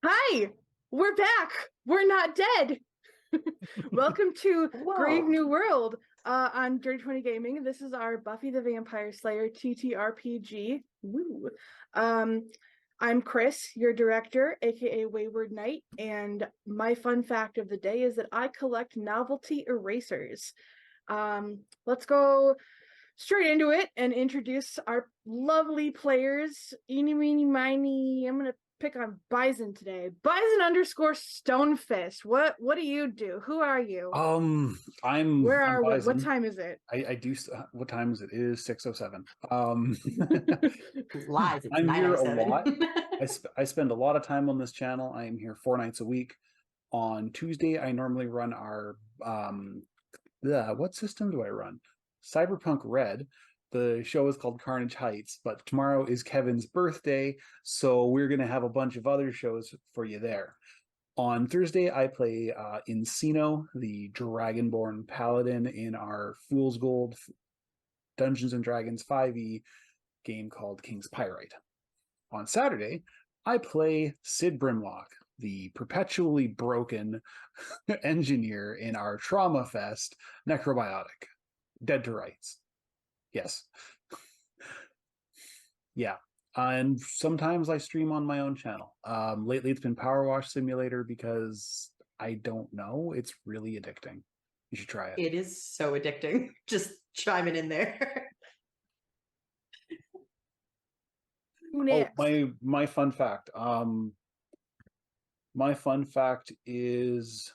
Hi, we're back. We're not dead. Welcome to Brave Whoa. New World on Dirty 20 Gaming. This is our Buffy the Vampire Slayer TTRPG. Woo. Um, I'm Chris, your director, aka Wayward Knight, and my fun fact of the day is that I collect novelty erasers. Let's go straight into it and introduce our lovely players. Eeny, meeny, miny. I'm gonna pick on Bison today. Bison underscore Stonefist. What do you do? Who are you? Um, I'm Where I'm are we? What Bison. time is it? I do. What time is it? It is 6:07. Lies, it's I'm here a 9:07. lot. I spend a lot of time on this channel. I am here 4 nights a week. On Tuesday, I normally run our what system do I run? Cyberpunk Red. The show is called Carnage Heights, but tomorrow is Kevin's birthday, so we're gonna have a bunch of other shows for you there. On Thursday, I play Encino, the Dragonborn Paladin, in our Fool's Gold Dungeons and Dragons 5e game called King's Pyrite. On Saturday, I play Sid Brimlock, the perpetually broken engineer in our Trauma Fest Necrobiotic. Dead to Rights. Yes. Yeah. And sometimes I stream on my own channel. Lately, it's been Power Wash Simulator because I don't know. It's really addicting. You should try it. It is so addicting. Just chiming in there. Who Oh, next? my fun fact. My fun fact is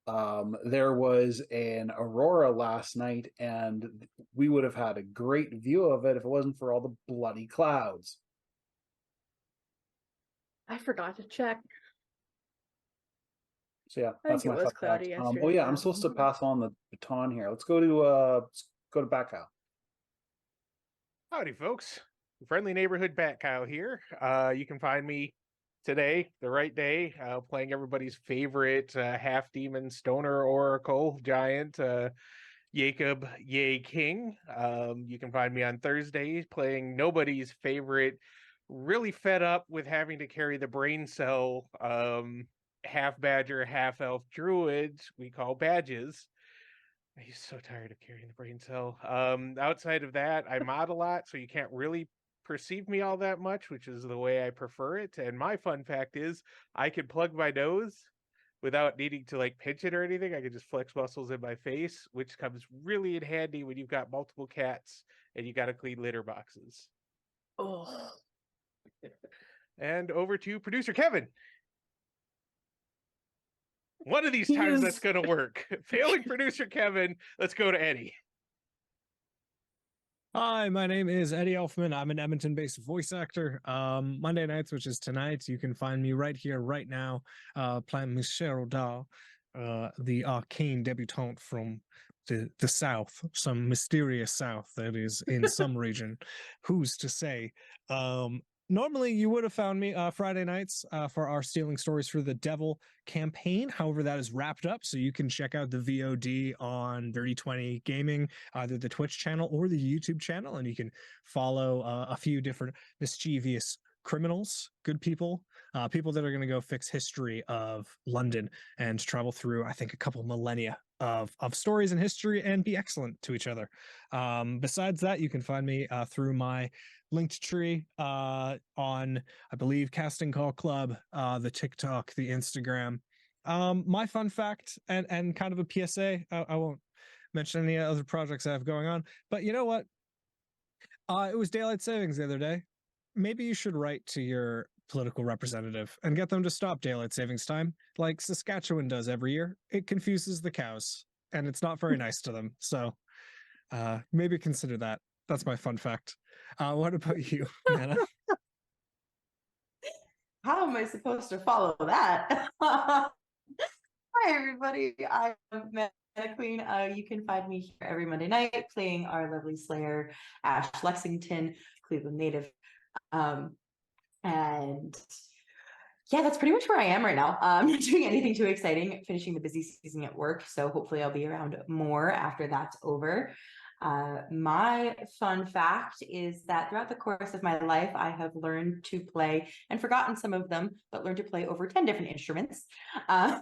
there was an aurora last night, and we would have had a great view of it if it wasn't for all the bloody clouds. I forgot to check. So yeah, I think that's it my was fun cloudy fact. yesterday. Oh yeah, I'm Yeah. supposed to pass on the baton here. Let's go to Bacow. Howdy, folks. Friendly neighborhood Bat Cow here. You can find me today, the right day, playing everybody's favorite half demon stoner oracle giant, Jacob Yay King. You can find me on Thursdays playing nobody's favorite, really fed up with having to carry the brain cell half badger, half elf druid we call badges. He's so tired of carrying the brain cell. Outside of that, I mod a lot, so you can't really perceive me all that much, which is the way I prefer it. And my fun fact is I can plug my nose without needing to like pinch it or anything. I can just flex muscles in my face, which comes really in handy when you've got multiple cats and you got to clean litter boxes. Oh. And over to producer Kevin. One of these He times is- that's going to work. Failing producer Kevin, let's go to Eddie. Hi, my name is Eddie Elfman. I'm an Edmonton-based voice actor. Monday nights, which is tonight, you can find me right here, right now, playing Michelle Dahl, the arcane debutante from the South, some mysterious South that is in some region. Who's to say? Normally, you would have found me Friday nights for our Stealing Stories for the Devil campaign. However, that is wrapped up, so you can check out the VOD on Dirty 20 Gaming, either the Twitch channel or the YouTube channel, and you can follow a few different mischievous criminals, good people, people that are going to go fix history of London and travel through, I think, a couple millennia of stories and history and be excellent to each other. Besides that, you can find me through my linked tree on, I believe, Casting Call Club, the TikTok, the Instagram. My fun fact and kind of a PSA, I won't mention any other projects I have going on, but you know what? It was daylight savings the other day. Maybe you should write to your political representative and get them to stop daylight savings time like Saskatchewan does every year. It confuses the cows and it's not very nice to them. So maybe consider that. That's my fun fact. What about you, Manna? How am I supposed to follow that? Hi, everybody. I'm Mana Queen. You can find me here every Monday night playing our lovely Slayer, Ash Lexington, Cleveland native. And yeah, that's pretty much where I am right now. I'm not doing anything too exciting, finishing the busy season at work. So hopefully I'll be around more after that's over. My fun fact is that throughout the course of my life, I have learned to play and forgotten some of them, but learned to play over 10 different instruments. I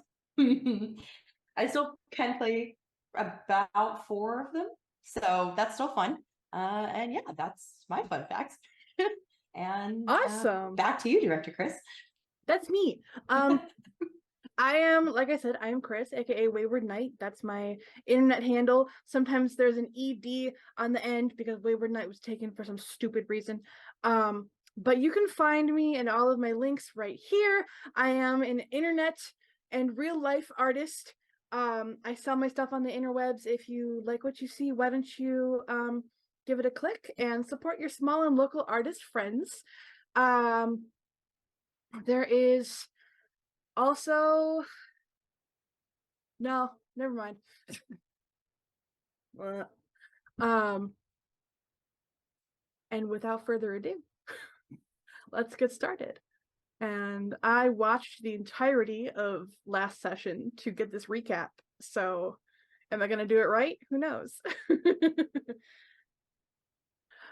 still can play about 4 of them, so that's still fun. And yeah, that's my fun facts. And Awesome. back to you, Director Chris. That's me. I am, like I said, I am Chris, aka Wayward Knight. That's my internet handle. Sometimes there's an ED on the end because Wayward Knight was taken for some stupid reason. But you can find me and all of my links right here. I am an internet and real life artist. I sell my stuff on the interwebs. If you like what you see, why don't you give it a click and support your small and local artist friends. There is also, no, never mind. And without further ado, let's get started. And I watched the entirety of last session to get this recap. So am I going to do it right? Who knows?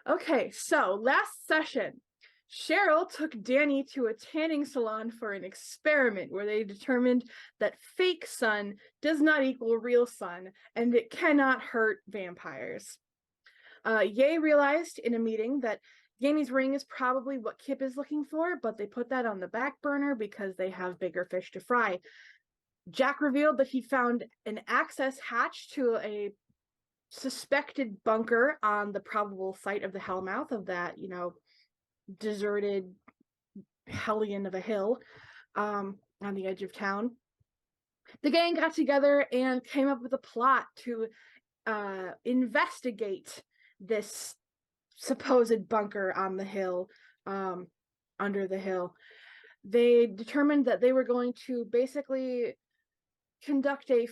Okay, so last session, Cheryl took Danny to a tanning salon for an experiment where they determined that fake sun does not equal real sun and it cannot hurt vampires. Ye realized in a meeting that Danny's ring is probably what Kip is looking for, but they put that on the back burner because they have bigger fish to fry. Jack revealed that he found an access hatch to a suspected bunker on the probable site of the Hellmouth of that, deserted hellion of a hill on the edge of town. The gang got together and came up with a plot to investigate this supposed bunker on the hill, under the hill. They determined that they were going to basically conduct a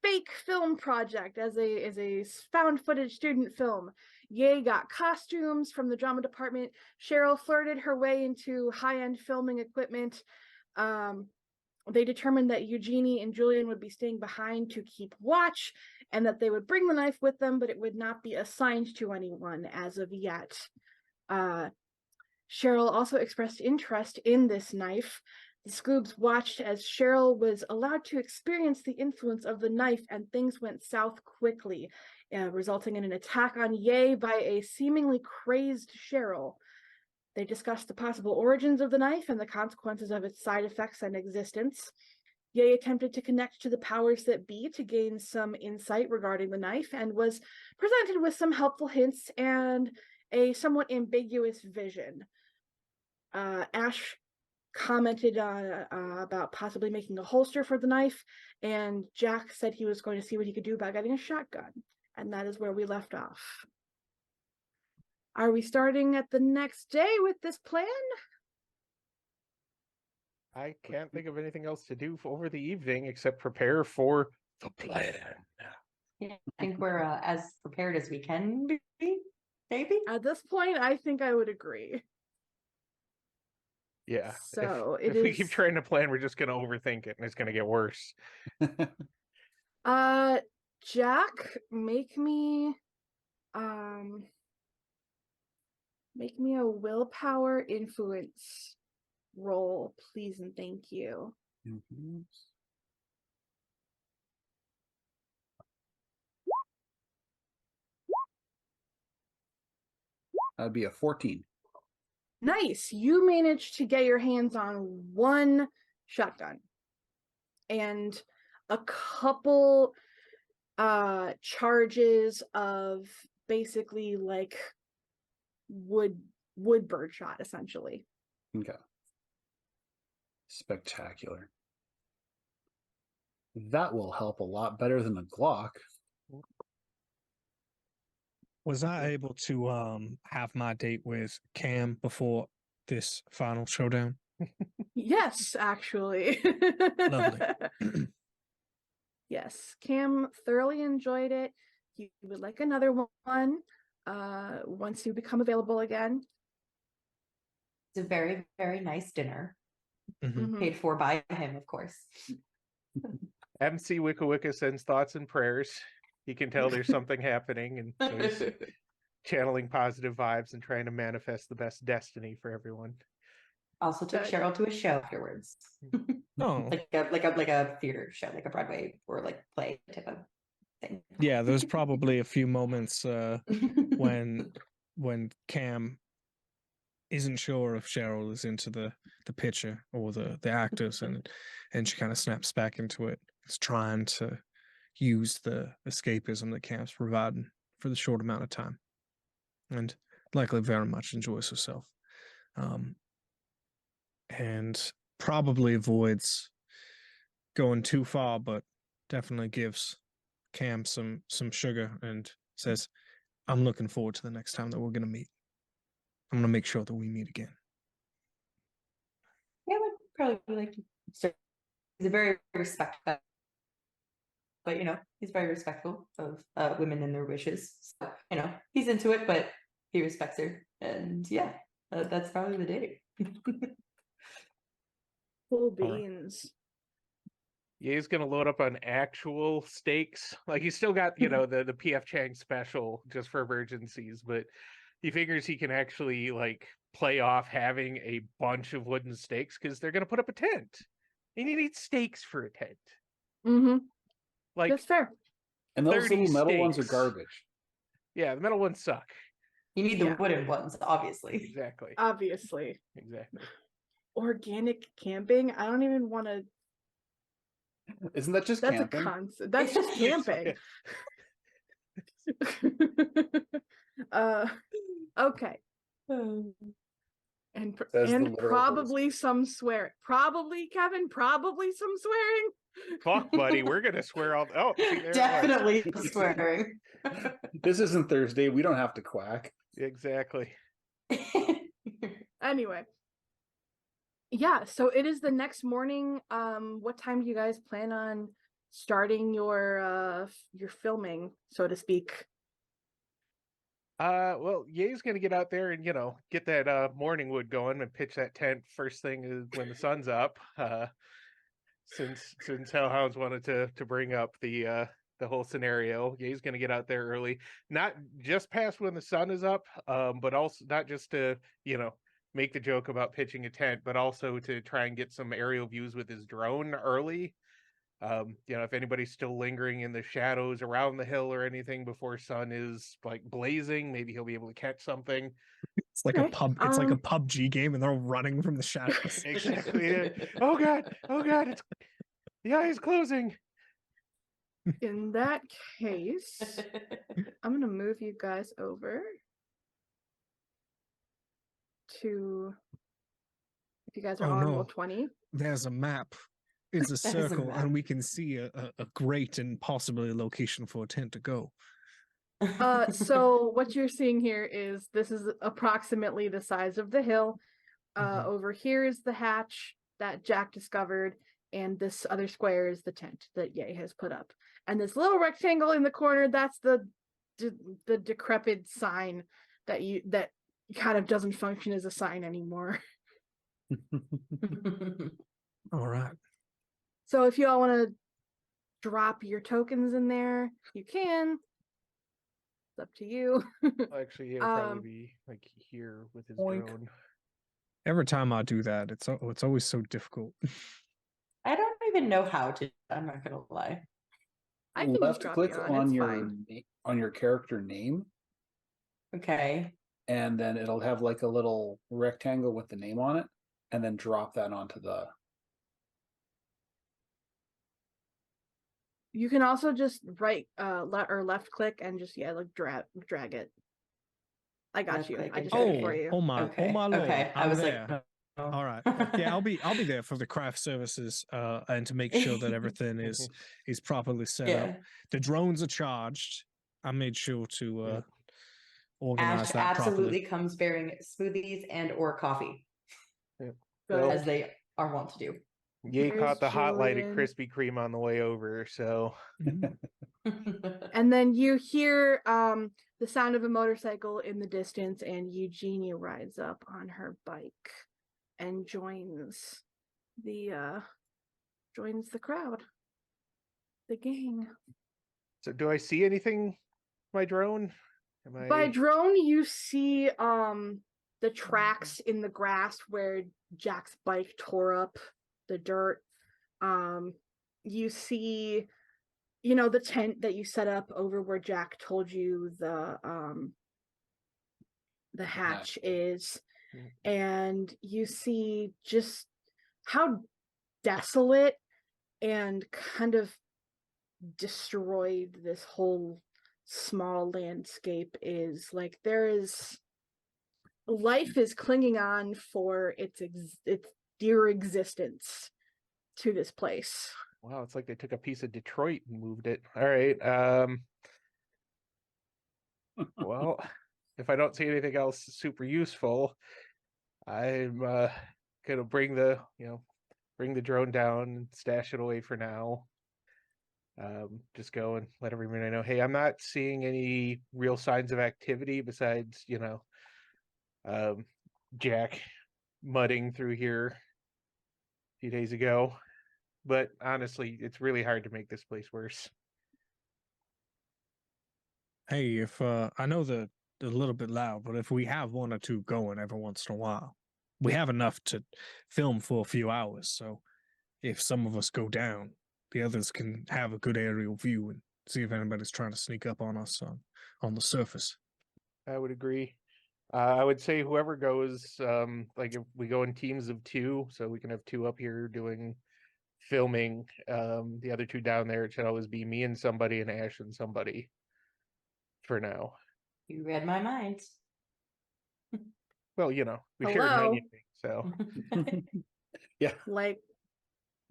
fake film project as a found footage student film. Ye got costumes from the drama department. Cheryl flirted her way into high-end filming equipment. They determined that Eugenie and Julian would be staying behind to keep watch and that they would bring the knife with them, but it would not be assigned to anyone as of yet. Cheryl also expressed interest in this knife. The Scoobs watched as Cheryl was allowed to experience the influence of the knife, and things went south quickly, resulting in an attack on Ye by a seemingly crazed Cheryl. They discussed the possible origins of the knife and the consequences of its side effects and existence. Ye attempted to connect to the powers that be to gain some insight regarding the knife and was presented with some helpful hints and a somewhat ambiguous vision. Ash commented about possibly making a holster for the knife, and Jack said he was going to see what he could do about getting a shotgun, and that is where we left off. Are we starting at the next day with this plan? I can't think of anything else to do over the evening except prepare for the plan. Yeah, I think we're as prepared as we can be, maybe. At this point, I think I would agree. Yeah. So if we keep trying to plan, we're just going to overthink it and it's going to get worse. Jack, make me a willpower influence roll, please and thank you. Mhm. That'd be a 14. Nice. You managed to get your hands on one shotgun and a couple charges of basically like wood bird shot, essentially. Okay. Spectacular. That will help a lot better than a Glock. Was I able to have my date with Cam before this final showdown? Yes, actually. Lovely. Yes, Cam thoroughly enjoyed it. He would like another one once you become available again. It's a very, very nice dinner. Mhm. Paid for by him, of course. MC Wicca Wicca sends thoughts and prayers. You can tell there's something happening, and so he's channeling positive vibes and trying to manifest the best destiny for everyone. Also took Good. Cheryl to a show afterwards. Oh, like a theater show, like a Broadway or like play type of thing. yeah. There's probably a few moments when Cam isn't sure if Cheryl is into the picture or the actors, and she kind of snaps back into it. It's trying to use the escapism that Cam's providing for the short amount of time, and likely very much enjoys herself, and probably avoids going too far, but definitely gives Cam some sugar and says, "I'm looking forward to the next time that we're going to meet. I'm going to make sure that we meet again." Yeah, I would probably like to. So he's a very respectful, but he's very respectful of women and their wishes. So he's into it, but he respects her, and yeah, that's probably the date. Cool All right. beans. Yeah, he's gonna load up on actual stakes. Like he's still got, the PF Chang special just for emergencies, but he figures he can actually like play off having a bunch of wooden stakes because they're gonna put up a tent. And you need stakes for a tent. Mm-hmm. Like That's fair. And those 30 little metal ones are stakes. garbage. Yeah, the metal ones suck. You need the Yeah. wooden ones, obviously. Exactly. Obviously. Exactly. Organic camping. I don't even want to. Isn't that just That's camping? a concept. That's just camping. Okay. And Says the and literal probably some swear. Probably Kevin. Probably some swearing. Fuck, buddy, we're gonna swear all. Oh, see, there it was. Definitely swearing. This isn't Thursday. We don't have to quack. Exactly. Anyway. Yeah, so it is the next morning. What time do you guys plan on starting your filming, so to speak? Well, Ye's gonna get out there and get that morning wood going and pitch that tent first thing when the sun's up. Since Hellhounds wanted to bring up the whole scenario, Ye's gonna get out there early, not just past when the sun is up, but also not just to make the joke about pitching a tent, but also to try and get some aerial views with his drone early. If anybody's still lingering in the shadows around the hill or anything before sun is like blazing, maybe he'll be able to catch something. It's like a Okay, pub. It's like a PUBG game, and they're all running from the shadows. Exactly. Yeah. Oh god, the eye is closing. In that case, I'm gonna move you guys over to if you guys are Oh, on no. Roll20. There's a map. It's a There's a circle, map. and we can see a great and possibly a location for a tent to go. So what you're seeing here is this is approximately the size of the hill. Over here is the hatch that Jack discovered, and this other square is the tent that Ye has put up. And this little rectangle in the corner, that's the decrepit sign that kind of doesn't function as a sign anymore. All right. So if you all want to drop your tokens in there, you can. It's up to you. Actually, he'll probably be like here with his Oink. drone. Every time I do that, it's always so difficult. I don't even know how to. I'm not gonna lie. I can just Left drop click you on it's your fine. on your character name, Okay. and then it'll have like a little rectangle with the name on it, and then drop that onto the. You can also just left click and just like drag it. I got Left you. click I and just did it drag for it. you. Oh my lord! Okay. I I'm was there. like, oh. All right. Yeah, I'll be there for the craft services and to make sure that everything is properly set up. Yeah. The drones are charged. I made sure to Yeah. organize Ash that absolutely properly. comes bearing smoothies and or coffee, Good. as they are wont to do. Ye There's caught the hot light at Jillian. Krispy Kreme on the way over, so Mhm. And then you hear the sound of a motorcycle in the distance, and Eugenia rides up on her bike and joins the crowd, the gang. So do I see anything? My drone? Am By I? drone, you see the tracks in the grass where Jack's bike tore up the dirt. You see, the tent that you set up over where Jack told you the hatch is, and you see just how desolate and kind of destroyed this whole small landscape is. Like, life is clinging on for its dear existence to this place. Wow, it's like they took a piece of Detroit and moved it. All right. Well, if I don't see anything else super useful, I'm gonna bring the drone down and stash it away for now. Just go and let everybody know, hey, I'm not seeing any real signs of activity besides, Jack mudding through here a few days ago. But honestly, it's really hard to make this place worse. Hey, if I know that they're a little bit loud, but if we have one or two going every once in a while, we have enough to film for a few hours. So if some of us go down, the others can have a good aerial view and see if anybody's trying to sneak up on us on the surface. I would agree. I would say whoever goes, like if we go in teams of two, so we can have two up here doing filming, the other two down there, it should always be me and somebody and Ash and somebody for now. You read my mind. Well, we share Hello? many things, so Yeah. Like,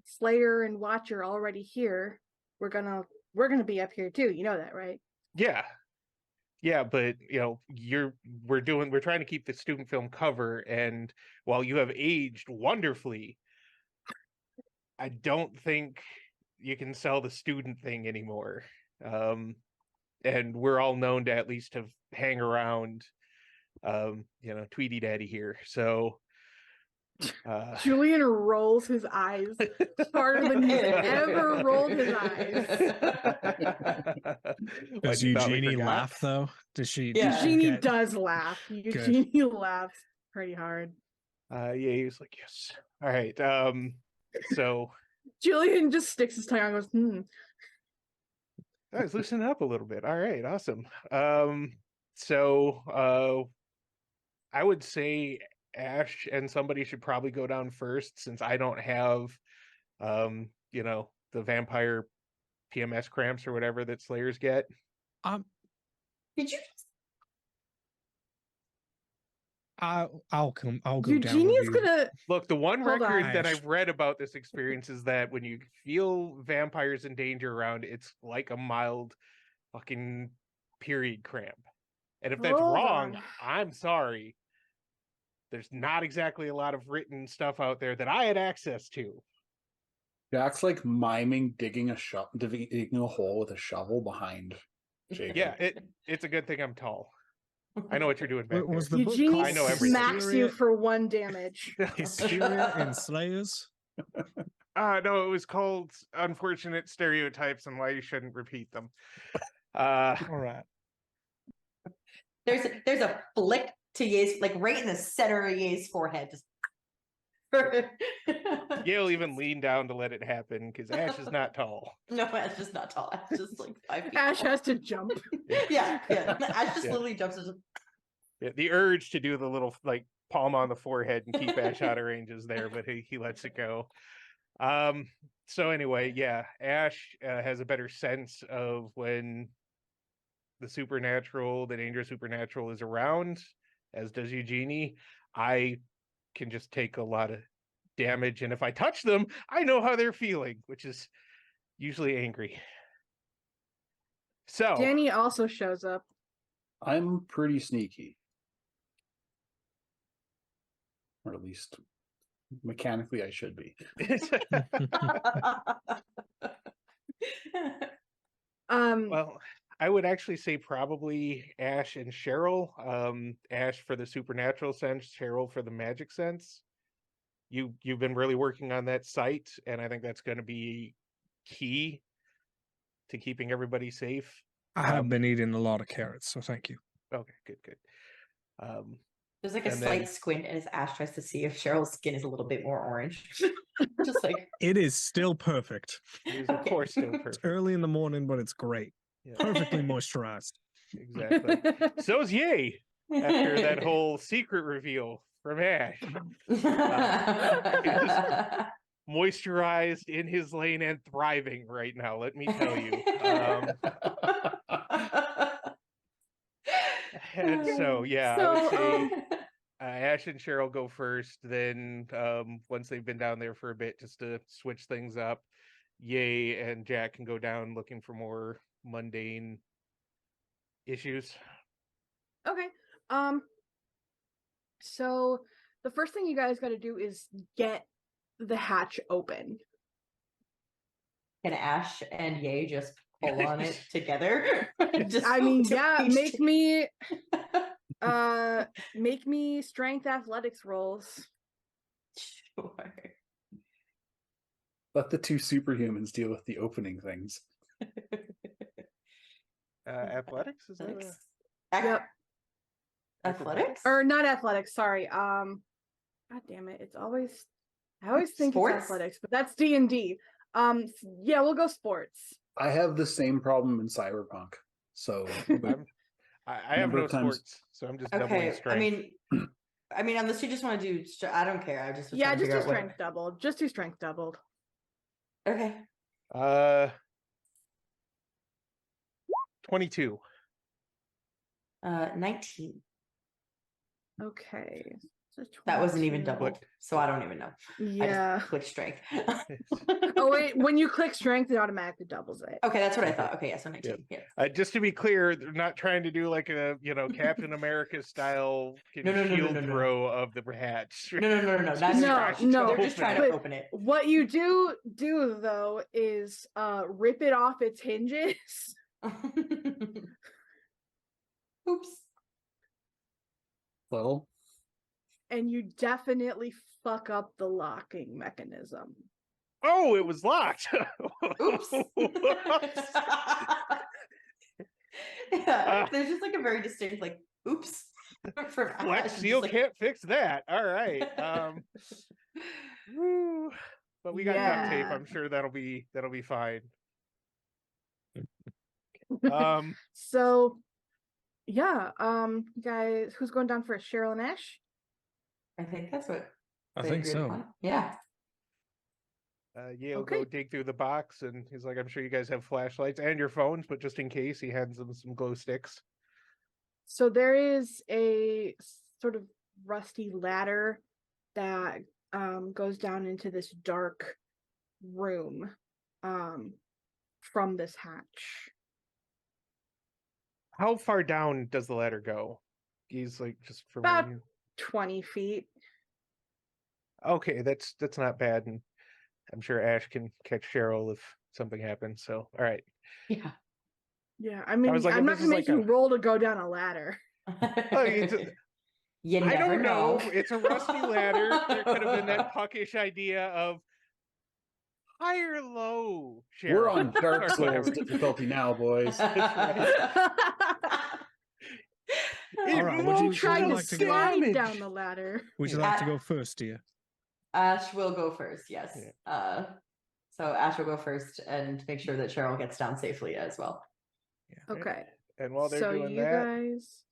Slayer and Watcher already here. We're gonna be up here too. You know that, right? yeah. Yeah, but we're trying to keep the student film cover, and while you have aged wonderfully, I don't think you can sell the student thing anymore. And we're all known to at least have hang around Tweety Daddy here. So Julian rolls his eyes harder than he's ever rolled his eyes. Does What, you thought we Eugenie forgot? laugh though? Does she? Yeah. does she Eugenie get- does laugh. Eugenie laughs pretty hard. Yeah, he was like, yes. All right. So Julian just sticks his tongue out and goes, I was loosening up a little bit. All right, awesome. So I would say Ash and somebody should probably go down first, since I don't have the vampire PMS cramps or whatever that Slayers get. Did you? I'll come. I'll go down. Eugenia's with you. gonna Look, the one Hold record on. that Ash. I've read about this experience is that when you feel vampires in danger around, it's like a mild fucking period cramp. And if that's Hold wrong, on. I'm sorry. There's not exactly a lot of written stuff out there that I had access to. Jack's like miming digging a hole with a shovel behind Jacob. Yeah, it's a good thing I'm tall. I know what you're doing back What was there. the book Eugenie I know everything. smacks you for 1 damage. Hysteria in Slayers? No, it was called Unfortunate Stereotypes and Why You Shouldn't Repeat Them. All right. There's a flick to Ye's, like right in the center of Ye's forehead. Just Yale even leaned down to let it happen because Ash is not tall. No, Ash is not tall. Ash is like 5 feet. Ash tall. has to jump. Yeah. Ash just Yeah. literally jumps. And just, Yeah, the urge to do the little like palm on the forehead and keep Ash out of range is there, but he lets it go. So anyway, yeah, Ash has a better sense of when the dangerous supernatural is around, as does Eugenie. I can just take a lot of damage, and if I touch them, I know how they're feeling, which is usually angry. So Danny also shows up. I'm pretty sneaky. Or at least mechanically I should be. well, I would actually say probably Ash and Cheryl. Ash for the supernatural sense, Cheryl for the magic sense. You've been really working on that site, and I think that's going to be key to keeping everybody safe. I have Um, been eating a lot of carrots, so thank you. Okay, good. There's like a And slight then- squint as Ash tries to see if Cheryl's skin is a little bit more orange. Just like It is still perfect. It is of Okay. course still It's perfect. early in the morning, but it's great. Yeah, Perfectly moisturized. exactly. So's Yay after that whole secret reveal from Ash. Moisturized in his lane and thriving right now, let me tell you. And so yeah, I would So, say Ash and Cheryl go first, then once they've been down there for a bit just to switch things up, Yay and Jack can go down looking for more mundane issues. Okay. So the first thing you guys got to do is get the hatch open. Can Ash and Yay just pull on it together? Just I mean, to yeah, each- make me strength athletics rolls. Sure. Let the two superhumans deal with the opening things. Athletics is that? Athletics. Yep. Athletics? Or not athletics, sorry. God damn it. I always think Sports? it's athletics, but that's D&D. Yeah, we'll go sports. I have the same problem in Cyberpunk. So I have Number no of times- sports, so I'm just doubling Okay. strength. I mean, unless you just want to do, I don't care. I just was Yeah, trying to just figure do out what- strength doubled. Just do strength doubled. Okay. 22. 19. Okay. So That wasn't even 22. doubled, so I don't even know. I Yeah. just clicked strength. Oh wait, when you click strength, it automatically doubles it. Okay, that's what I thought. Okay, yeah, so 19. Yeah. Just to be clear, they're not trying to do like a Captain America style No, no, no, no, shield no, no. throw of the hatch. No, not No, scratch. no, They're just trying to but- open it. What you do though is rip it off its hinges. Oops. well, And you definitely fuck up the locking mechanism. Oh, it was locked. Oops. Yeah, there's just like a very distinct like oops from Ash. Flex It's Seal just like- can't fix that. All right. Woo. But we got duct tape. Yeah. I'm sure that'll be fine. So yeah, guys, who's going down first? Cheryl and Ash? I think that's what I they think agreed so. upon. Yeah. Yale Okay. go dig through the box, and he's like, "I'm sure you guys have flashlights and your phones, but just in case, he hands them some glow sticks." So there is a sort of rusty ladder that goes down into this dark room from this hatch. How far down does the ladder go? He's like, just from About- where you- 20 feet. Okay, that's not bad, and I'm sure Ash can catch Cheryl if something happens. So, all right. Yeah. Yeah, I mean, was like, I'm if not this gonna is make like you a- roll to go down a ladder. it's a- You I never don't know. It's a rusty ladder. There could have been that puckish idea of high or low. Cheryl, we're on Dark or Souls whatever. difficulty now, boys. All right, would You you tried to like to go? slide damage. down the ladder. Would you Yeah. like to go first, dear? Ash will go first, yes. Yeah. So Ash will go first and make sure that Cheryl gets down safely as well. Okay. And while they're So doing you that, guys.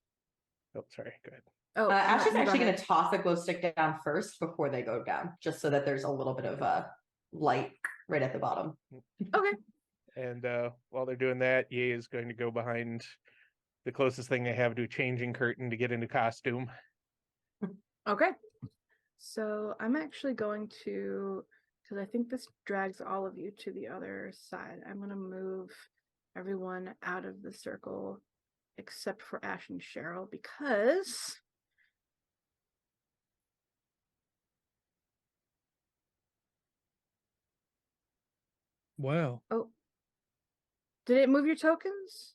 oh, sorry, go ahead. Oh, Ash no, is you actually go going ahead. to toss a glow stick down first before they go down, just so that there's a little bit of light right at the bottom. Okay. And while they're doing that, Ye is going to go behind the closest thing they have to a changing curtain to get into costume. Okay. So I'm actually going to, because I think this drags all of you to the other side. I'm going to move everyone out of the circle except for Ash and Cheryl because Well, did it move your tokens?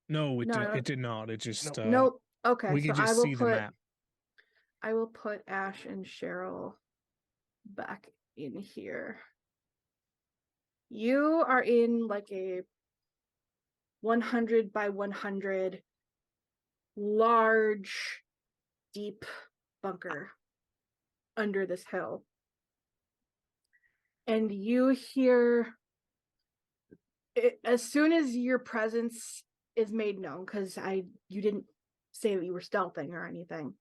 no, No, no. it did not. It just Nope. Okay. we can so I just will see the put map. I will put Ash and Cheryl back in here. You are in like a 100 by 100 large, deep bunker under this hill. And you hear it, as soon as your presence is made known, because you didn't say that you were stealthing or anything,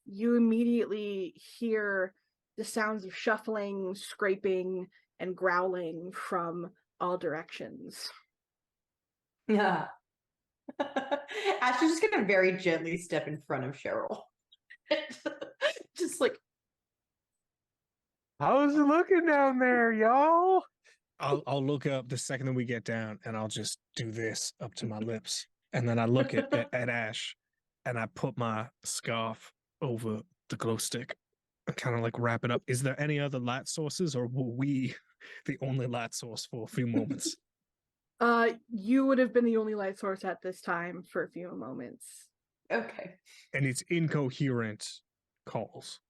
you immediately hear the sounds of shuffling, scraping, and growling from all directions. Yeah. Ash is just gonna very gently step in front of Cheryl. Just like, How's it looking down there, y'all? I'll look up the second that we get down, and I'll just do this up to my lips, and then I look at Ash, and I put my scarf over the glow stick, and kind of like wrap it up. Is there any other light sources, or were we the only light source for a few moments? You would have been the only light source at this time for a few moments. okay. And it's incoherent calls.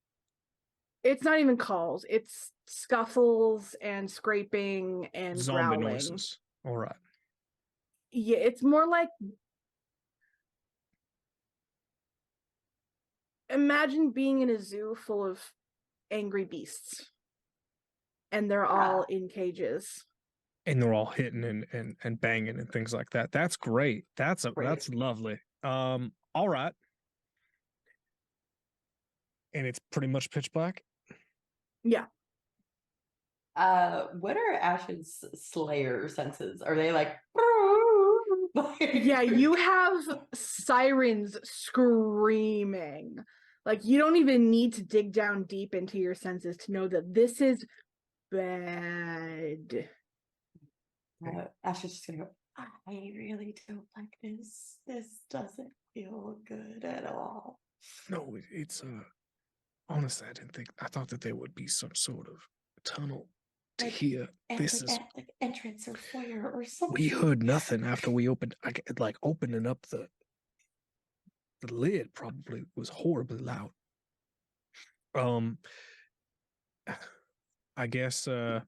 It's not even calls, it's scuffles and scraping and Zombie growling. noises. All right. Yeah, it's more like, imagine being in a zoo full of angry beasts and they're all in cages. And they're all hitting and banging and things like that. That's great. That's Great. lovely. All right. And it's pretty much pitch black. Yeah. What are Ash's Slayer senses? Are they like Yeah, you have sirens screaming. Like, you don't even need to dig down deep into your senses to know that this is bad. Ash is just gonna go, I really don't like this. This doesn't feel good at all. No, it's honestly, I thought that there would be some sort of tunnel to Like, here. This is like entrance or foyer or something. we heard nothing after we opened. Like opening up the lid probably was horribly loud. I guess Do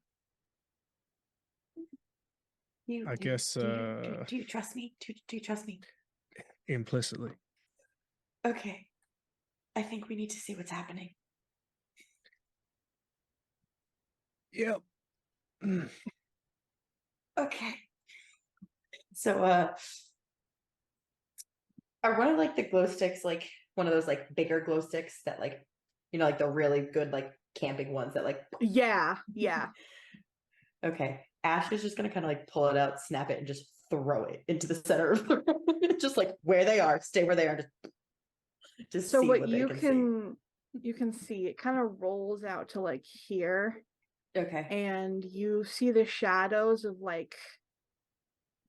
you trust me? Do you trust me? implicitly. Okay. I think we need to see what's happening. Yep. Okay. So are one of like the glow sticks like one of those like bigger glow sticks that like, you know, like the really good like camping ones that like Yeah. okay. Ash is just gonna kind of like pull it out, snap it, and just throw it into the center of the room. Just like where they are, stay where they are, just So see what they you see. you can see, it kind of rolls out to like here, Okay. and you see the shadows of like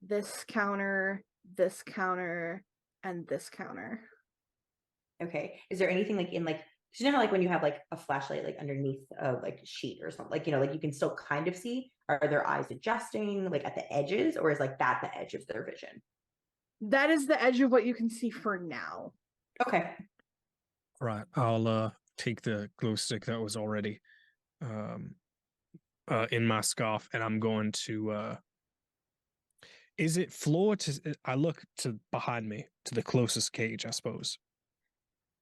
this counter, and this counter. Okay. Is there anything like in like, do you know how like when you have like a flashlight like underneath a like sheet or something, like, you know, like you can still kind of see, are their eyes adjusting like at the edges, or is like that the edge of their vision? That is the edge of what you can see for now. Okay. Right. I'll take the glow stick that was already in my scarf, and I'm going to is it floor to I look to behind me to the closest cage, I suppose.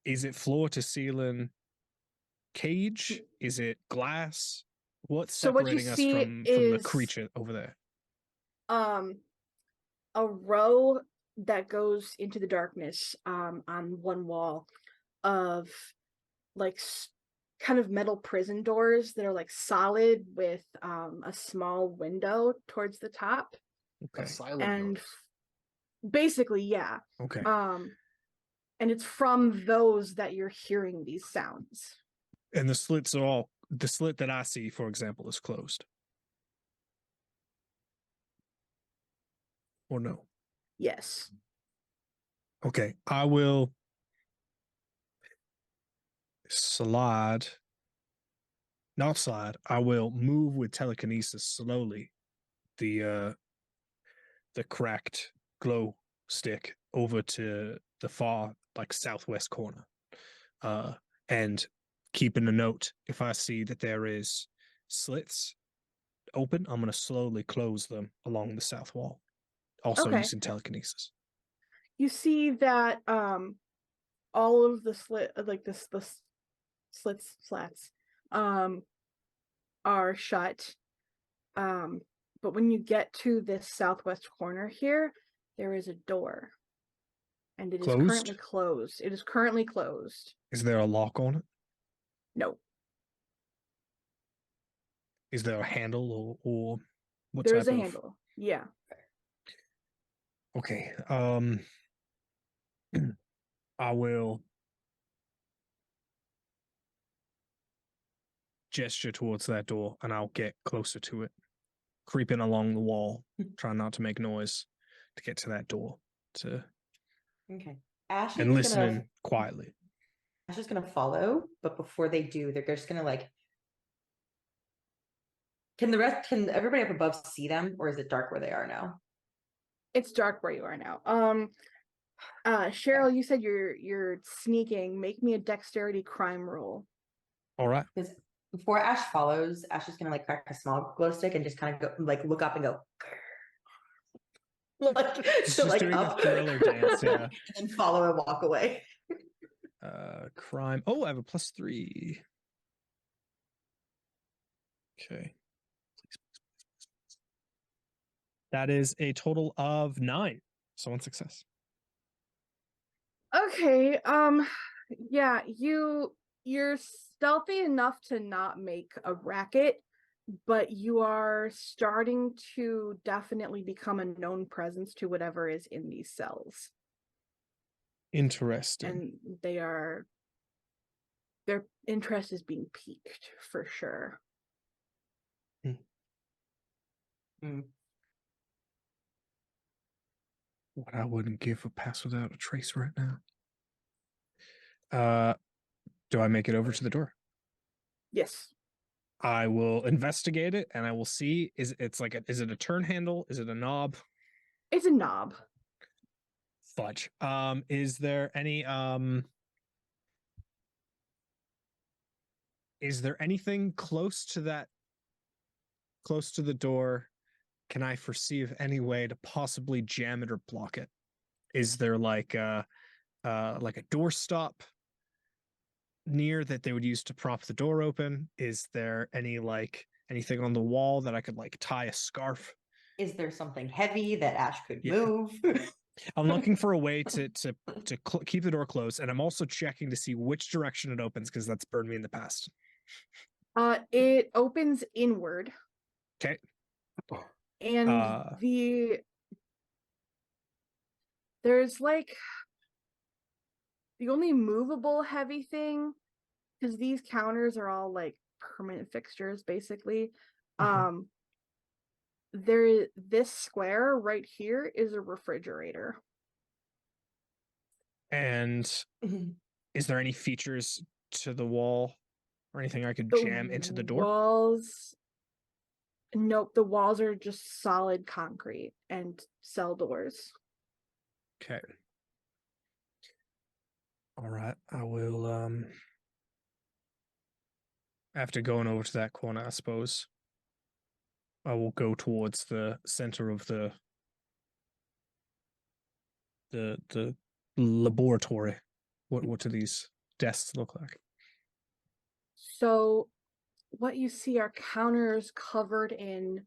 Is it floor to ceiling cage? Is it glass? What's So what you separating us see from the is creature over there? A row that goes into the darkness on one wall of like kind of metal prison doors that are like solid with a small window towards the top. Okay. And basically, yeah. Okay. And it's from those that you're hearing these sounds. And the slit that I see, for example, is closed. Or no? Yes. Okay. I will I will move with telekinesis slowly the cracked glow stick over to the far like southwest corner. And keeping a note, if I see that there is slits open, I'm going to slowly close them along the south wall. also Okay. using telekinesis. You see that all of the slats are shut. But when you get to this southwest corner here, there is a door. And it is Closed? currently closed. It is currently closed. Is there a lock on it? No. Is there a handle or what There is a type of- handle. Yeah. Okay. I will gesture towards that door and I'll get closer to it, creeping along the wall, trying not to make noise to get to that door Okay. Ash and is listening gonna quietly. Ash is gonna follow, but before they do, they're just gonna like. Can everybody up above see them, or is it dark where they are now? It's dark where you are now. Cheryl, you said you're sneaking. Make me a dexterity crime roll. All right. Because before Ash follows, Ash is gonna like crack a small glow stick and just kind of go like look up and go. Like, Just so, like doing up, a thriller dance, yeah. and then follow and walk away. Crime. Oh, I have a +3. Okay. That is a total of 9. So 1 success. Okay. Yeah, you're stealthy enough to not make a racket, but you are starting to definitely become a known presence to whatever is in these cells. Interesting. And their interest is being piqued for sure. What I wouldn't give a pass without a trace right now. Do I make it over to the door? Yes. I will investigate it and I will see is it a turn handle? Is it a knob? It's a knob. Fudge. Is there anything close to the door? Can I perceive any way to possibly jam it or block it? Is there like a doorstop near that they would use to prop the door open? Is there anything on the wall that I could like tie a scarf? Is there something heavy that Ash could Yeah. move? I'm looking for a way to keep the door closed, and I'm also checking to see which direction it opens because that's burned me in the past. It opens inward. Okay. And there's like the only movable heavy thing, because these counters are all like permanent fixtures basically. Mhm. This square right here is a refrigerator. And is there any features to the wall or anything I could The jam into the door? walls, nope, the walls are just solid concrete and cell doors. Okay. All right. I will after going over to that corner, I suppose I will go towards the center of the laboratory. What do these desks look like? So what you see are counters covered in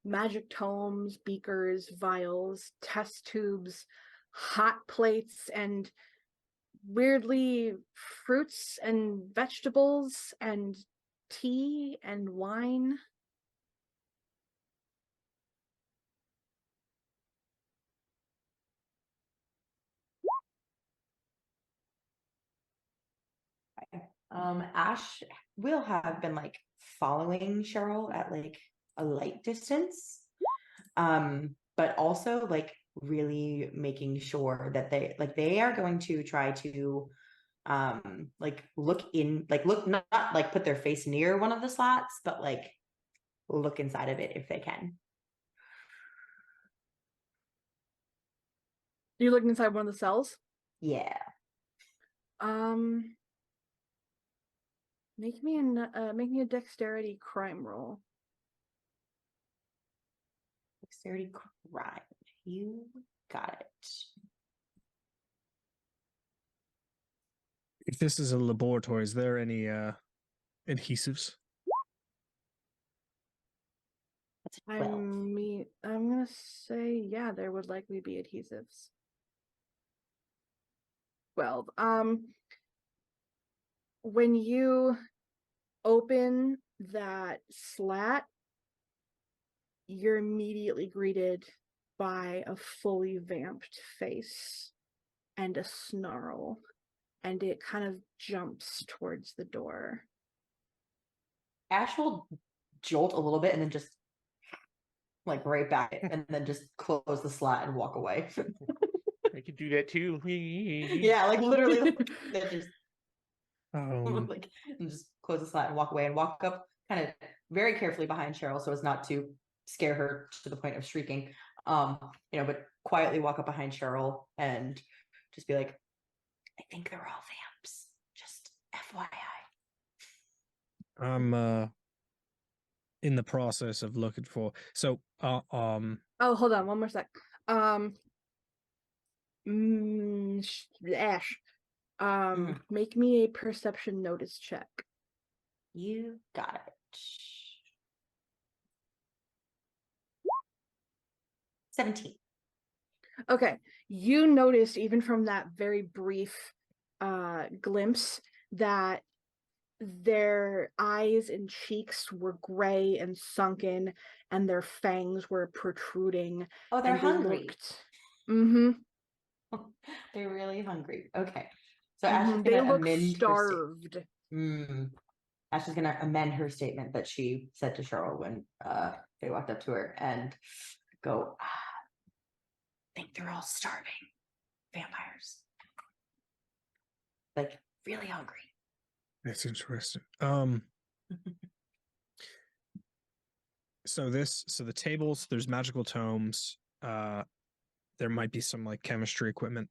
magic tomes, beakers, vials, test tubes, hot plates, and weirdly fruits and vegetables and tea and wine. Ash will have been like following Cheryl at like a light distance. But also like really making sure that they are going to try to like look not like put their face near one of the slots, but like look inside of it if they can. You're looking inside one of the cells? Yeah. Make me a dexterity crime roll. Dexterity crime. You got it. If this is a laboratory, is there any adhesives? That's a 12. I'm gonna say, yeah, there would likely be adhesives. 12. When you open that slat, you're immediately greeted by a fully vamped face and a snarl, and it kind of jumps towards the door. Ash will jolt a little bit and then just like right back and then just close the slat and walk away. I could do that too. Yeah, like literally that just like and just close the slat and walk away and walk up kind of very carefully behind Cheryl so as not to scare her to the point of shrieking. But quietly walk up behind Cheryl and just be like, I think they're all vamps. Just FYI. I'm in the process of looking for. So Oh, hold on, one more sec. Ash, make me a perception notice check. You got it. 17. Okay, you noticed even from that very brief glimpse that their eyes and cheeks were gray and sunken and their fangs were protruding. Oh, they're and they hungry. looked They're really hungry. Okay. So Ash is they gonna look amend starved. Ash is gonna amend her statement that she said to Cheryl when they walked up to her and go, I think they're all starving vampires. Like really hungry. that's interesting. So the tables, there's magical tomes. There might be some like chemistry equipment.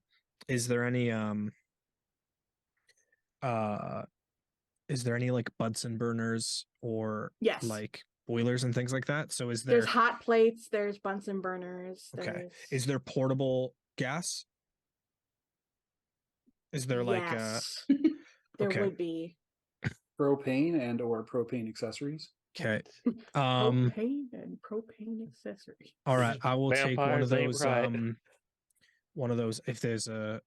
Is there any like Bunsen burners or Yes. like boilers and things like that? So is there There's hot plates, there's Bunsen burners. okay. Is there portable gas? Is there like yes. There okay. would be Propane and or propane accessories. Okay. propane and propane accessories. All right, I will take one of Vampires ain't those right. one of those if there's a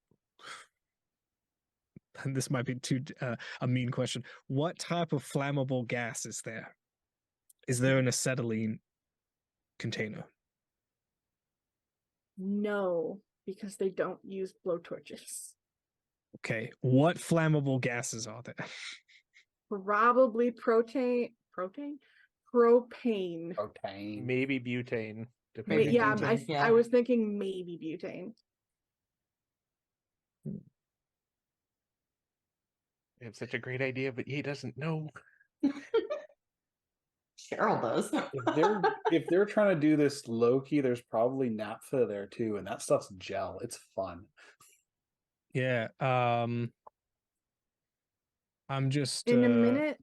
this might be too a mean question. What type of flammable gas is there? Is there an acetylene container? No, because they don't use blowtorches. Okay. What flammable gases are there? Probably propane. Propane. Maybe butane. Maybe Depending Yeah, on butane. Yeah. I was thinking maybe butane. I have such a great idea, but he doesn't know. Cheryl does. If they're trying to do this low key, there's probably naphtha there too, and that stuff's gel. It's fun. Yeah. I'm just In a minute,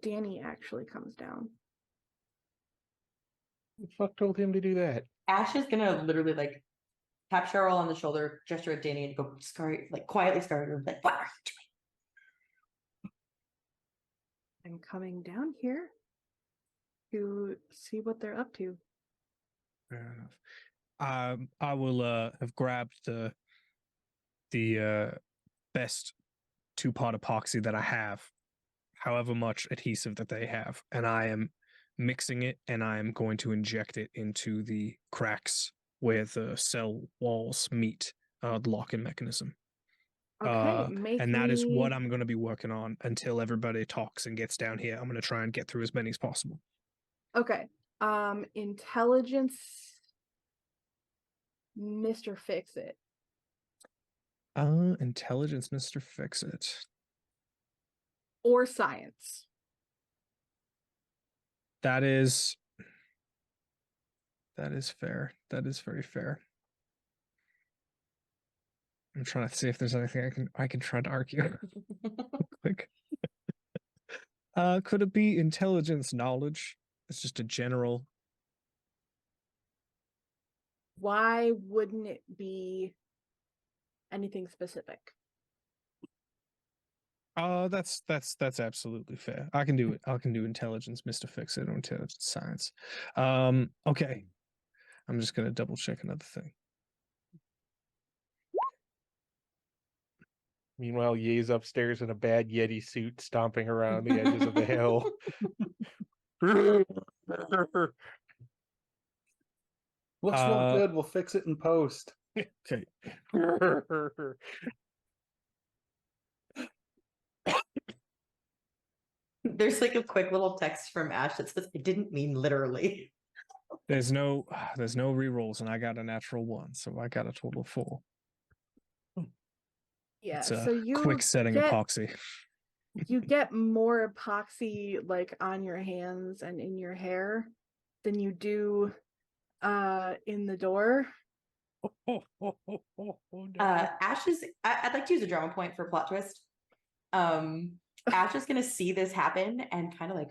Danny actually comes down. Who the fuck told him to do that? Ash is gonna literally like tap Cheryl on the shoulder, gesture at Danny, and go scurry, like quietly scurry her, like, what are you doing? I'm coming down here to see what they're up to. fair enough. I will have grabbed the best two-part epoxy that I have, however much adhesive that they have, and I am mixing it and I am going to inject it into the cracks where the cell walls meet the lock-in mechanism. Okay, And that is what I'm going to be working on until everybody talks and gets down here. I'm going to try and get through as many as possible. Okay. Intelligence, Mr. Fix It. Intelligence, Mr. Fix It. Or science. That is fair. That is very fair. I'm trying to see if there's anything I can try to argue. Quick. Could it be intelligence knowledge? It's just a general. why wouldn't it be anything specific? That's absolutely fair. I can do it. I can do intelligence, Mr. Fix-It, or intelligence science. Okay. I'm just gonna double check another thing. Meanwhile, Ye's upstairs in a bad Yeti suit, stomping around the edges of the hill. Looks real good. We'll fix it in post. Okay. There's like a quick little text from Ash that says, "I didn't mean literally." There's no rerolls, and I got a natural 1, so I got a total of 4. Yeah, It's a so you quick setting get, epoxy. you get more epoxy like on your hands and in your hair than you do in the door. Ash is. I'd like to use a drama point for plot twist. Ash is gonna see this happen and kind of like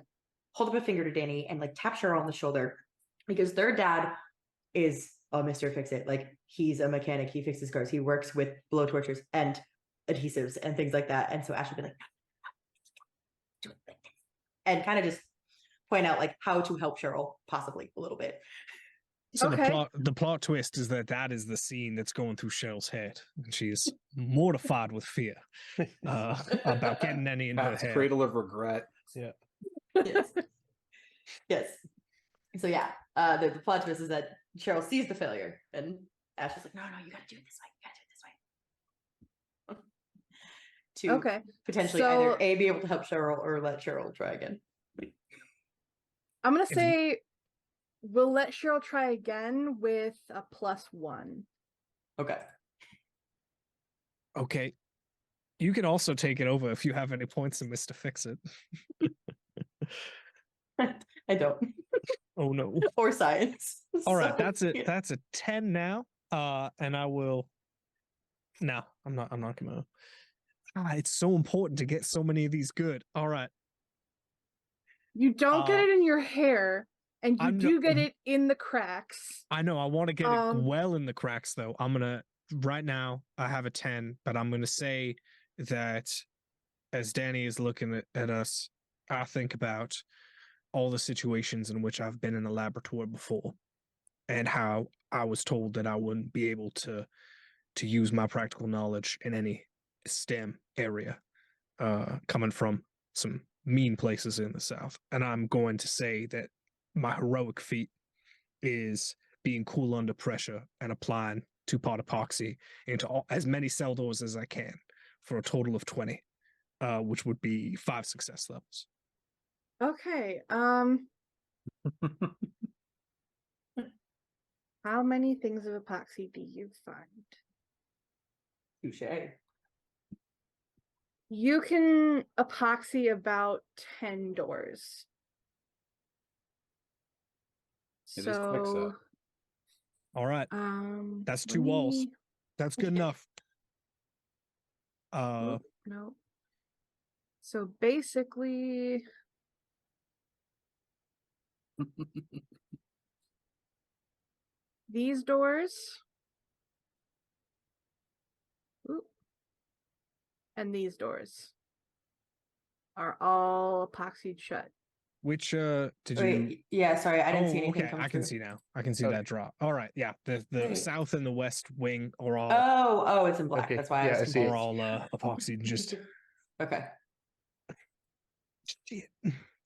hold up a finger to Danny and like tap Cheryl on the shoulder because their dad is a Mr. Fix-It. Like he's a mechanic. He fixes cars. He works with blow torches and adhesives and things like that. And so Ash would be like, do it like this, and kind of just point out like how to help Cheryl possibly a little bit. So Okay. the plot twist is that is the scene that's going through Cheryl's head, and she's mortified with fear about getting any in her Pat's hair. cradle of regret. Yeah. Yes. Yes. So yeah, the plot twist is that Cheryl sees the failure and Ash is like, no, you gotta do it this way. You gotta do it this way. To Okay. potentially So- either A, be able to help Cheryl or let Cheryl try again. I'm gonna If you- say we'll let Cheryl try again with a +1. Okay. Okay. You can also take it over if you have any points in Mr. Fix-It. I don't. Oh no. Or science. All right, So, that's it. yeah. That's a 10 now. And I will. No, I'm not gonna. It's so important to get so many of these good. All right. You don't get it in your hair, and you I'm do no- get it in the cracks. I know. I want to get it Um, well in the cracks, though. I'm gonna right now. I have a 10, but I'm gonna say that as Danny is looking at us, I think about all the situations in which I've been in a laboratory before, and how I was told that I wouldn't be able to use my practical knowledge in any STEM area, coming from some mean places in the South. And I'm going to say that my heroic feat is being cool under pressure and applying 2-part epoxy into as many cell doors as I can for a total of 20, which would be 5 success levels. Okay. How many things of epoxy do you find? Touche. You can epoxy about 10 doors. It is Quickset. All right, That's 2 walls. That's good enough. No. So basically, these doors. Oop, and these doors are all epoxied shut. Which did you? Wait, yeah, sorry, I didn't see anything okay. come I can through. see now. I can see Okay. that drop. All right, yeah. The Right. south and the west wing are all Oh, it's in black. Okay, That's why yeah, I I was see it. are confused. all epoxy. Just Okay. shit.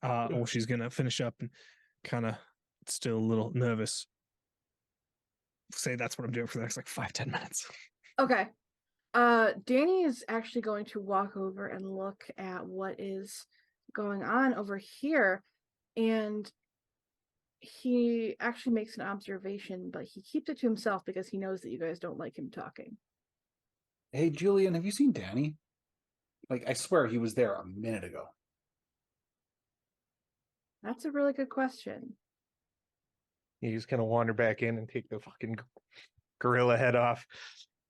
Or she's gonna finish up and kind of still a little nervous. Say that's what I'm doing for the next like 5-10 minutes. Okay. Danny is actually going to walk over and look at what is going on over here. And he actually makes an observation, but he keeps it to himself because he knows that you guys don't like him talking. Hey, Julian, have you seen Danny? Like, I swear he was there a minute ago. That's a really good question. He's gonna wander back in and take the fucking gorilla head off.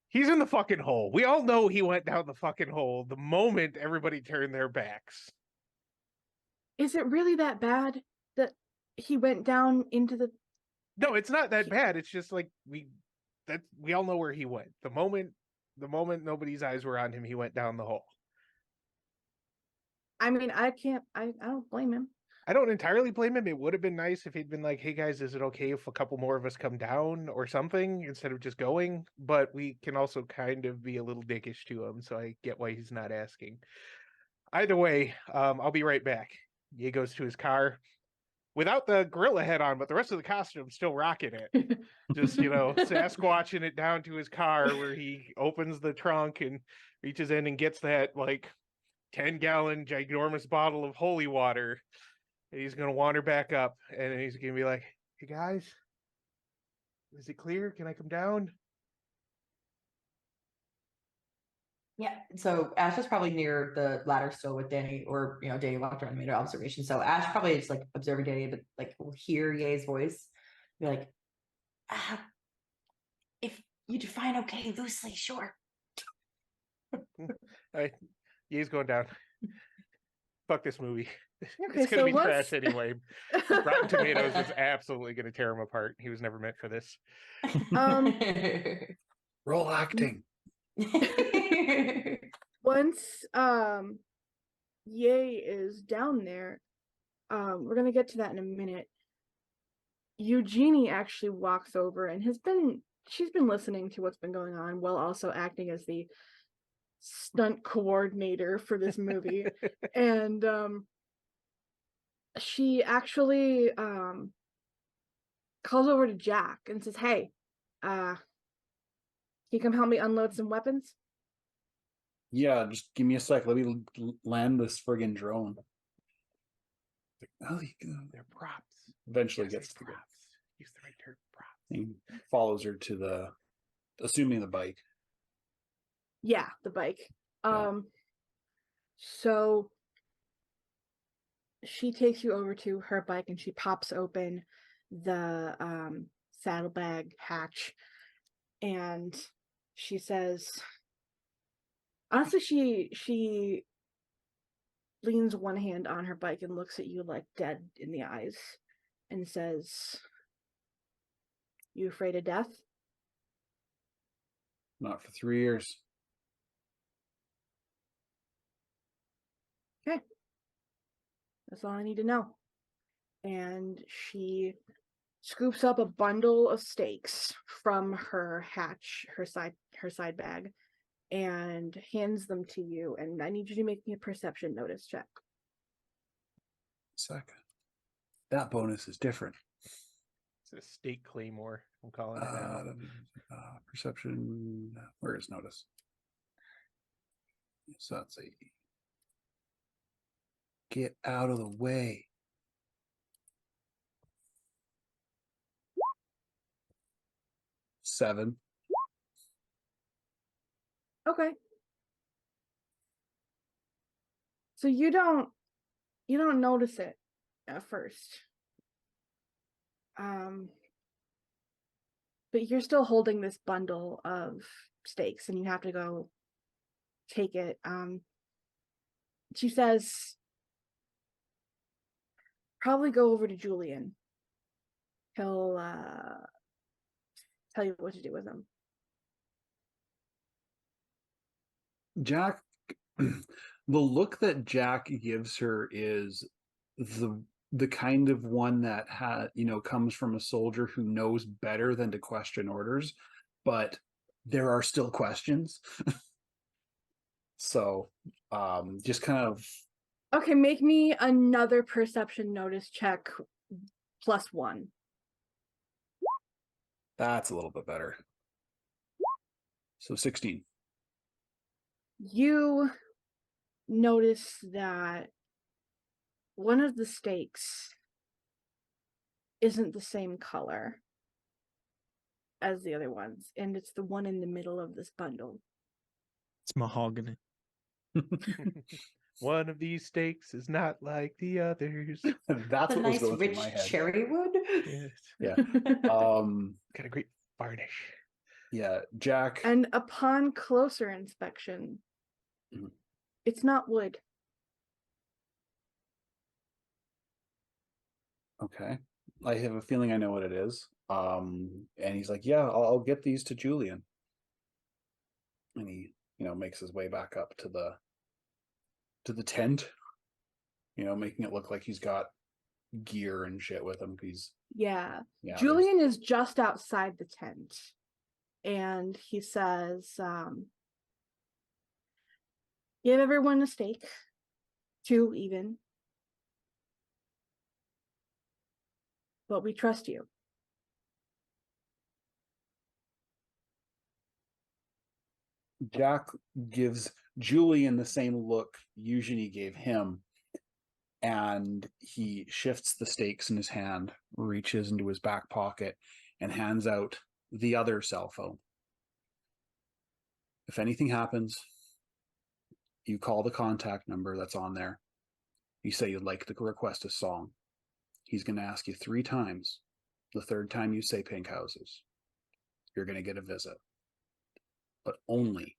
He's in the fucking hole. We all know he went down the fucking hole the moment everybody turned their backs. Is it really that bad that he went down into the... No, it's not that bad. It's just like we that we all know where he went. The moment nobody's eyes were on him, he went down the hole. I mean, I don't blame him. I don't entirely blame him. It would have been nice if he'd been like, "Hey guys, is it okay if a couple more of us come down or something instead of just going?" But we can also kind of be a little dickish to him, so I get why he's not asking. Either way, I'll be right back. He goes to his car without the gorilla head on, but the rest of the costume still rocking it. Just, Sasquatching it down to his car where he opens the trunk and reaches in and gets that like 10-gallon ginormous bottle of holy water. And he's gonna wander back up and he's gonna be like, "Hey guys, is it clear? Can I come down?" Yeah, so Ash is probably near the ladder still with Danny, or Danny walked around and made an observation. So Ash probably is like observing Danny, but like will hear Ye's voice, be like, if you define okay loosely, sure. Ye's going down. Fuck this movie. Okay, It's gonna so be once- trash anyway. Rotten Tomatoes is absolutely gonna tear him apart. He was never meant for this. Roll acting. Once Ye is down there, we're gonna get to that in a minute. Eugenie actually walks over and she's been listening to what's been going on while also acting as the stunt coordinator for this movie. And she actually calls over to Jack and says, "Hey, can you come help me unload some weapons?" Yeah, just give me a sec. Let me land this friggin' drone. Oh, They're props. eventually Yes, gets they're to the props. Use the right term, props. thing. Follows her to assuming the bike. Yeah, the bike. Yeah. So she takes you over to her bike and she pops open the saddlebag hatch and she says, honestly, she leans one hand on her bike and looks at you like dead in the eyes and says, "You afraid of death?" Not for 3 years. Okay. That's all I need to know. And she scoops up a bundle of steaks from her hatch, her side bag, and hands them to you. And I need you to make me a perception notice check. Sec. That bonus is different. It's a steak claymore. I'm calling it now. Perception. Where is notice? So that's a get out of the way. Seven. Okay. So you don't notice it at first. But you're still holding this bundle of steaks and you have to go take it. She says, probably go over to Julian. He'll tell you what to do with them. Jack, the look that Jack gives her is the kind of one that comes from a soldier who knows better than to question orders, but there are still questions. So just kind of Okay, make me another perception notice check +1. that's a little bit better. So 16. You notice that one of the steaks isn't the same color as the other ones, and it's the one in the middle of this bundle. It's mahogany. One of these steaks is not like the others. That's The what nice was going through rich my head. cherry wood. Yes. Yeah. Got a great varnish. Yeah, Jack. And upon closer inspection, Mhm. it's not wood. Okay. I have a feeling I know what it is. And he's like, yeah, I'll get these to Julian. And he, makes his way back up to the tent, making it look like he's got gear and shit with him. Yeah. Yeah, Julian is just outside the tent. And he says, give everyone a steak. 2 even. But we trust you. Jack gives Julian the same look Eugenie gave him, and he shifts the stakes in his hand, reaches into his back pocket, and hands out the other cell phone. If anything happens, you call the contact number that's on there. You say you'd like to request a song. He's going to ask you 3 times. The 3rd time you say Pink Houses, you're going to get a visit. But only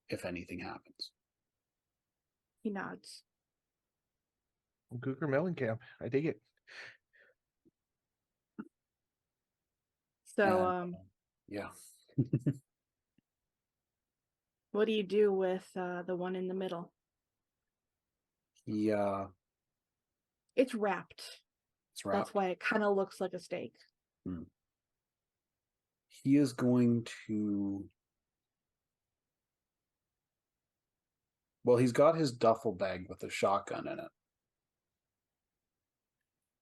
if anything happens. He nods. Cougar Mellencamp. I dig it. So, And, yeah. what do you do with the one in the middle? Yeah, It's wrapped. it's wrapped. That's why it kind of looks like a steak. He is going to. Well, he's got his duffel bag with a shotgun in it.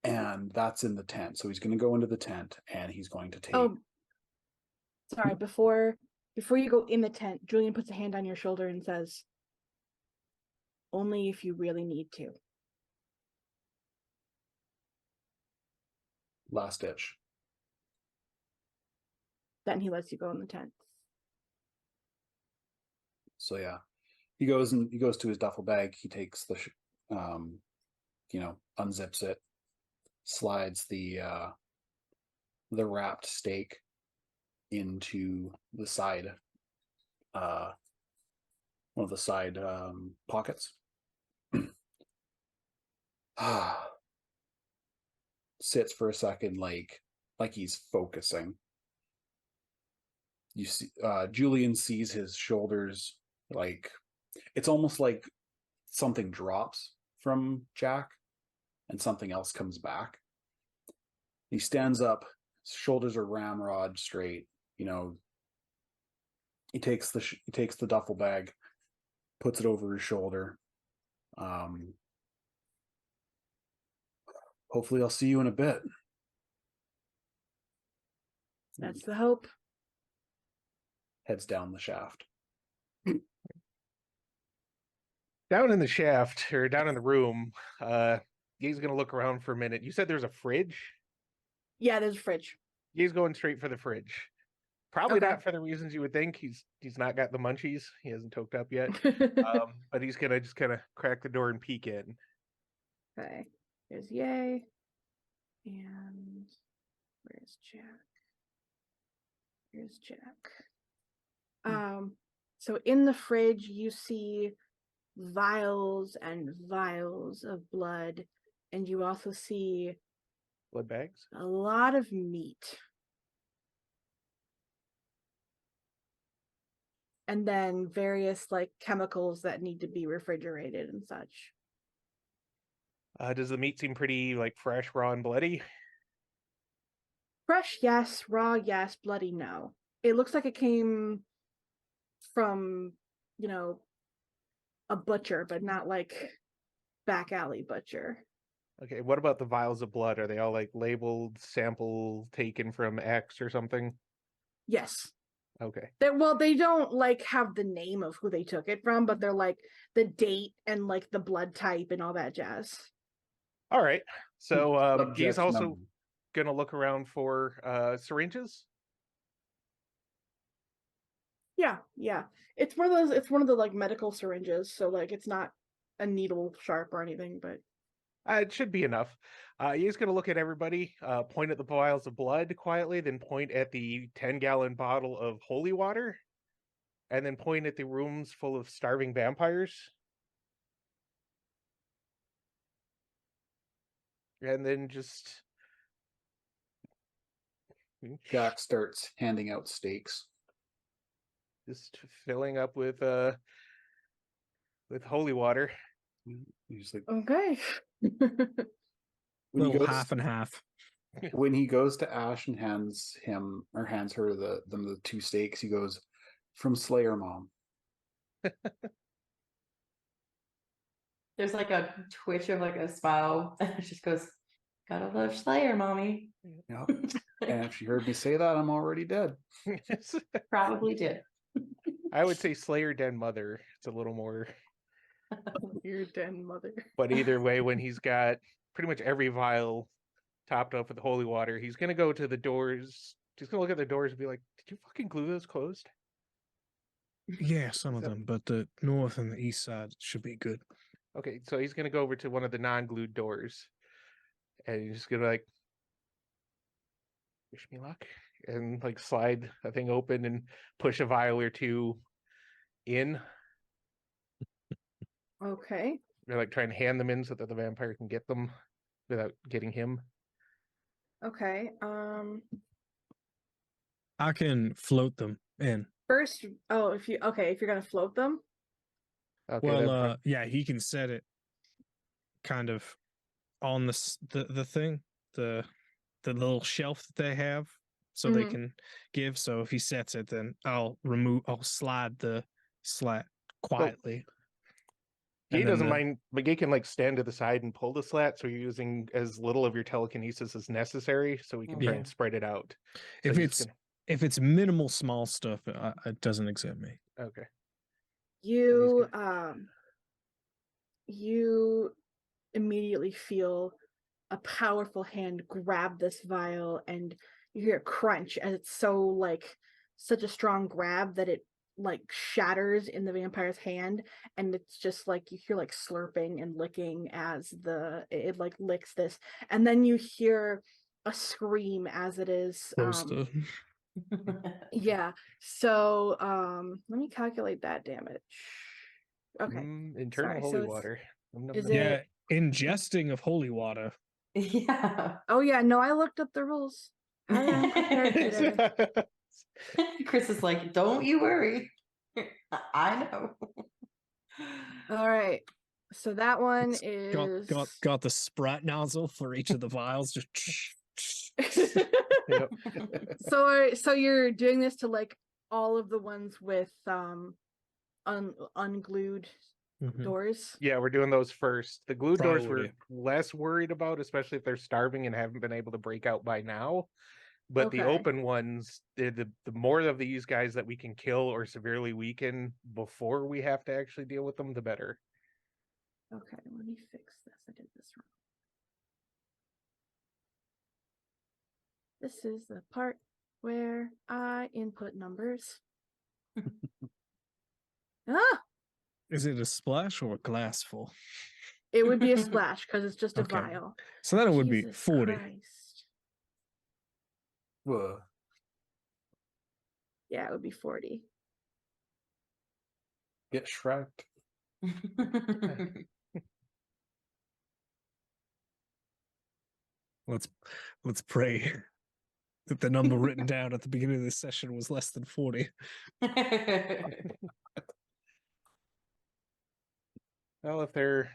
And that's in the tent. So he's going to go into the tent and he's going to take. Oh, sorry. Before you go in the tent, Julian puts a hand on your shoulder and says, only if you really need to. Last ditch. Then he lets you go in the tent. So yeah, he goes to his duffel bag. He takes the, unzips it, slides the wrapped steak into the side, one of the side pockets. Sits for a second, like he's focusing. You see, Julian sees his shoulders, like it's almost like something drops from Jack and something else comes back. He stands up, his shoulders are ramrod straight. He takes the duffel bag, puts it over his shoulder. Hopefully I'll see you in a bit. That's the hope. Heads down the shaft. Down in the shaft, or down in the room, he's gonna look around for a minute. You said there's a fridge? Yeah, there's a fridge. He's going straight for the fridge. Probably Okay. not for the reasons you would think. He's not got the munchies. He hasn't toked up yet. But he's gonna just kind of crack the door and peek in. Okay. There's Yay. And where's Jack? Here's Jack. So in the fridge you see vials and vials of blood, and you also see Blood bags? a lot of meat. And then various chemicals that need to be refrigerated and such. Does the meat seem pretty fresh, raw, and bloody? Fresh, yes. Raw, yes. Bloody, no. It looks like it came from, a butcher, but not back alley butcher. Okay, what about the vials of blood? Are they all labeled sample taken from X or something? Yes. Okay. They don't have the name of who they took it from, but they're the date and the blood type and all that jazz. All right. So he's Subject also number. gonna look around for syringes. Yeah. It's one of the medical syringes, so it's not a needle sharp or anything, but It should be enough. He's going to look at everybody, point at the vials of blood quietly, then point at the 10-gallon bottle of holy water, and then point at the rooms full of starving vampires. And then just, Jack starts handing out steaks. Just filling up with holy water. He's like, Okay. when he Little goes, half and half. when he goes to Ash and hands her the 2 steaks, he goes, "From Slayer Mom." There's like a twitch of like a smile, and it just goes, "Gotta love Slayer, mommy." Yep. And if she heard me say that, I'm already dead. Probably did. I would say Slayer Den Mother. It's a little more, Your den mother. but either way, when he's got pretty much every vial topped up with holy water, he's gonna go to the doors. He's gonna look at the doors and be like, "Did you fucking glue those closed?" Yeah, some of So- them, but the north and the east side should be good. Okay, so he's gonna go over to one of the non-glued doors, and he's just gonna like, "Wish me luck," and like slide a thing open and push a vial or 2 in. Okay. Or like try and hand them in so that the vampire can get them without getting him. Okay. I can float them in. First, if you're gonna float them. Okay, Well, that prob- yeah, he can set it kind of on the thing, the little shelf that they have, so they Mhm. can give. So if he sets it, then I'll slide the slat quietly. Gay and then doesn't the- mind, but Gay can like stand to the side and pull the slat, so you're using as little of your telekinesis as necessary, so we can try Yeah. and spread it out. So If he's it's if it's minimal small stuff, it doesn't exempt me. okay, You gonna- you immediately feel a powerful hand grab this vial, and you hear a crunch as it's such a strong grab that it like shatters in the vampire's hand, and it's just like you hear like slurping and licking as it like licks this, and then you hear a scream as it is Close to yeah. So let me calculate that damage. Okay. internal sorry, so holy it's- water. Nom, nom, is nom. yeah, ingesting of holy water. Yeah. Oh yeah, no, I looked up the rules. I'm prepared today. Chris is like, "Don't you worry. I know." All right. So that one It's is got the Sprite nozzle for each of the vials. Just Yep. so you're doing this to like all of the ones with unglued Mhm. doors. Yeah, we're doing those first. The glued doors we're Priority. less worried about, especially if they're starving and haven't been able to break out by now. But the Okay. open ones, the more of these guys that we can kill or severely weaken before we have to actually deal with them, the better. Okay, let me fix this. I did this wrong. This is the part where I input numbers. Ah, Is it a splash or a glassful? it would be a splash because it's just a Okay. vial. So then it would be Jesus 40. Christ. Whoa. Yeah, it would be 40. Get shreked. Let's pray that the number written down at the beginning of this session was less than 40. Well, if they're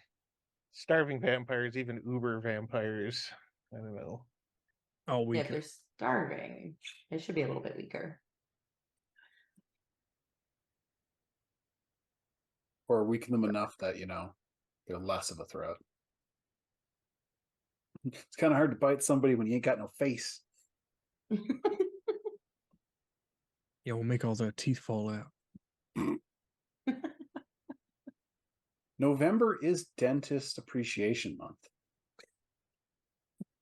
starving vampires, even uber vampires, I don't know. Oh, we If they're starving, it should be a little bit weaker. Or weaken them enough that, they're less of a threat. It's kind of hard to bite somebody when you ain't got no face. Yeah, we'll make all their teeth fall out. November is Dentist Appreciation Month.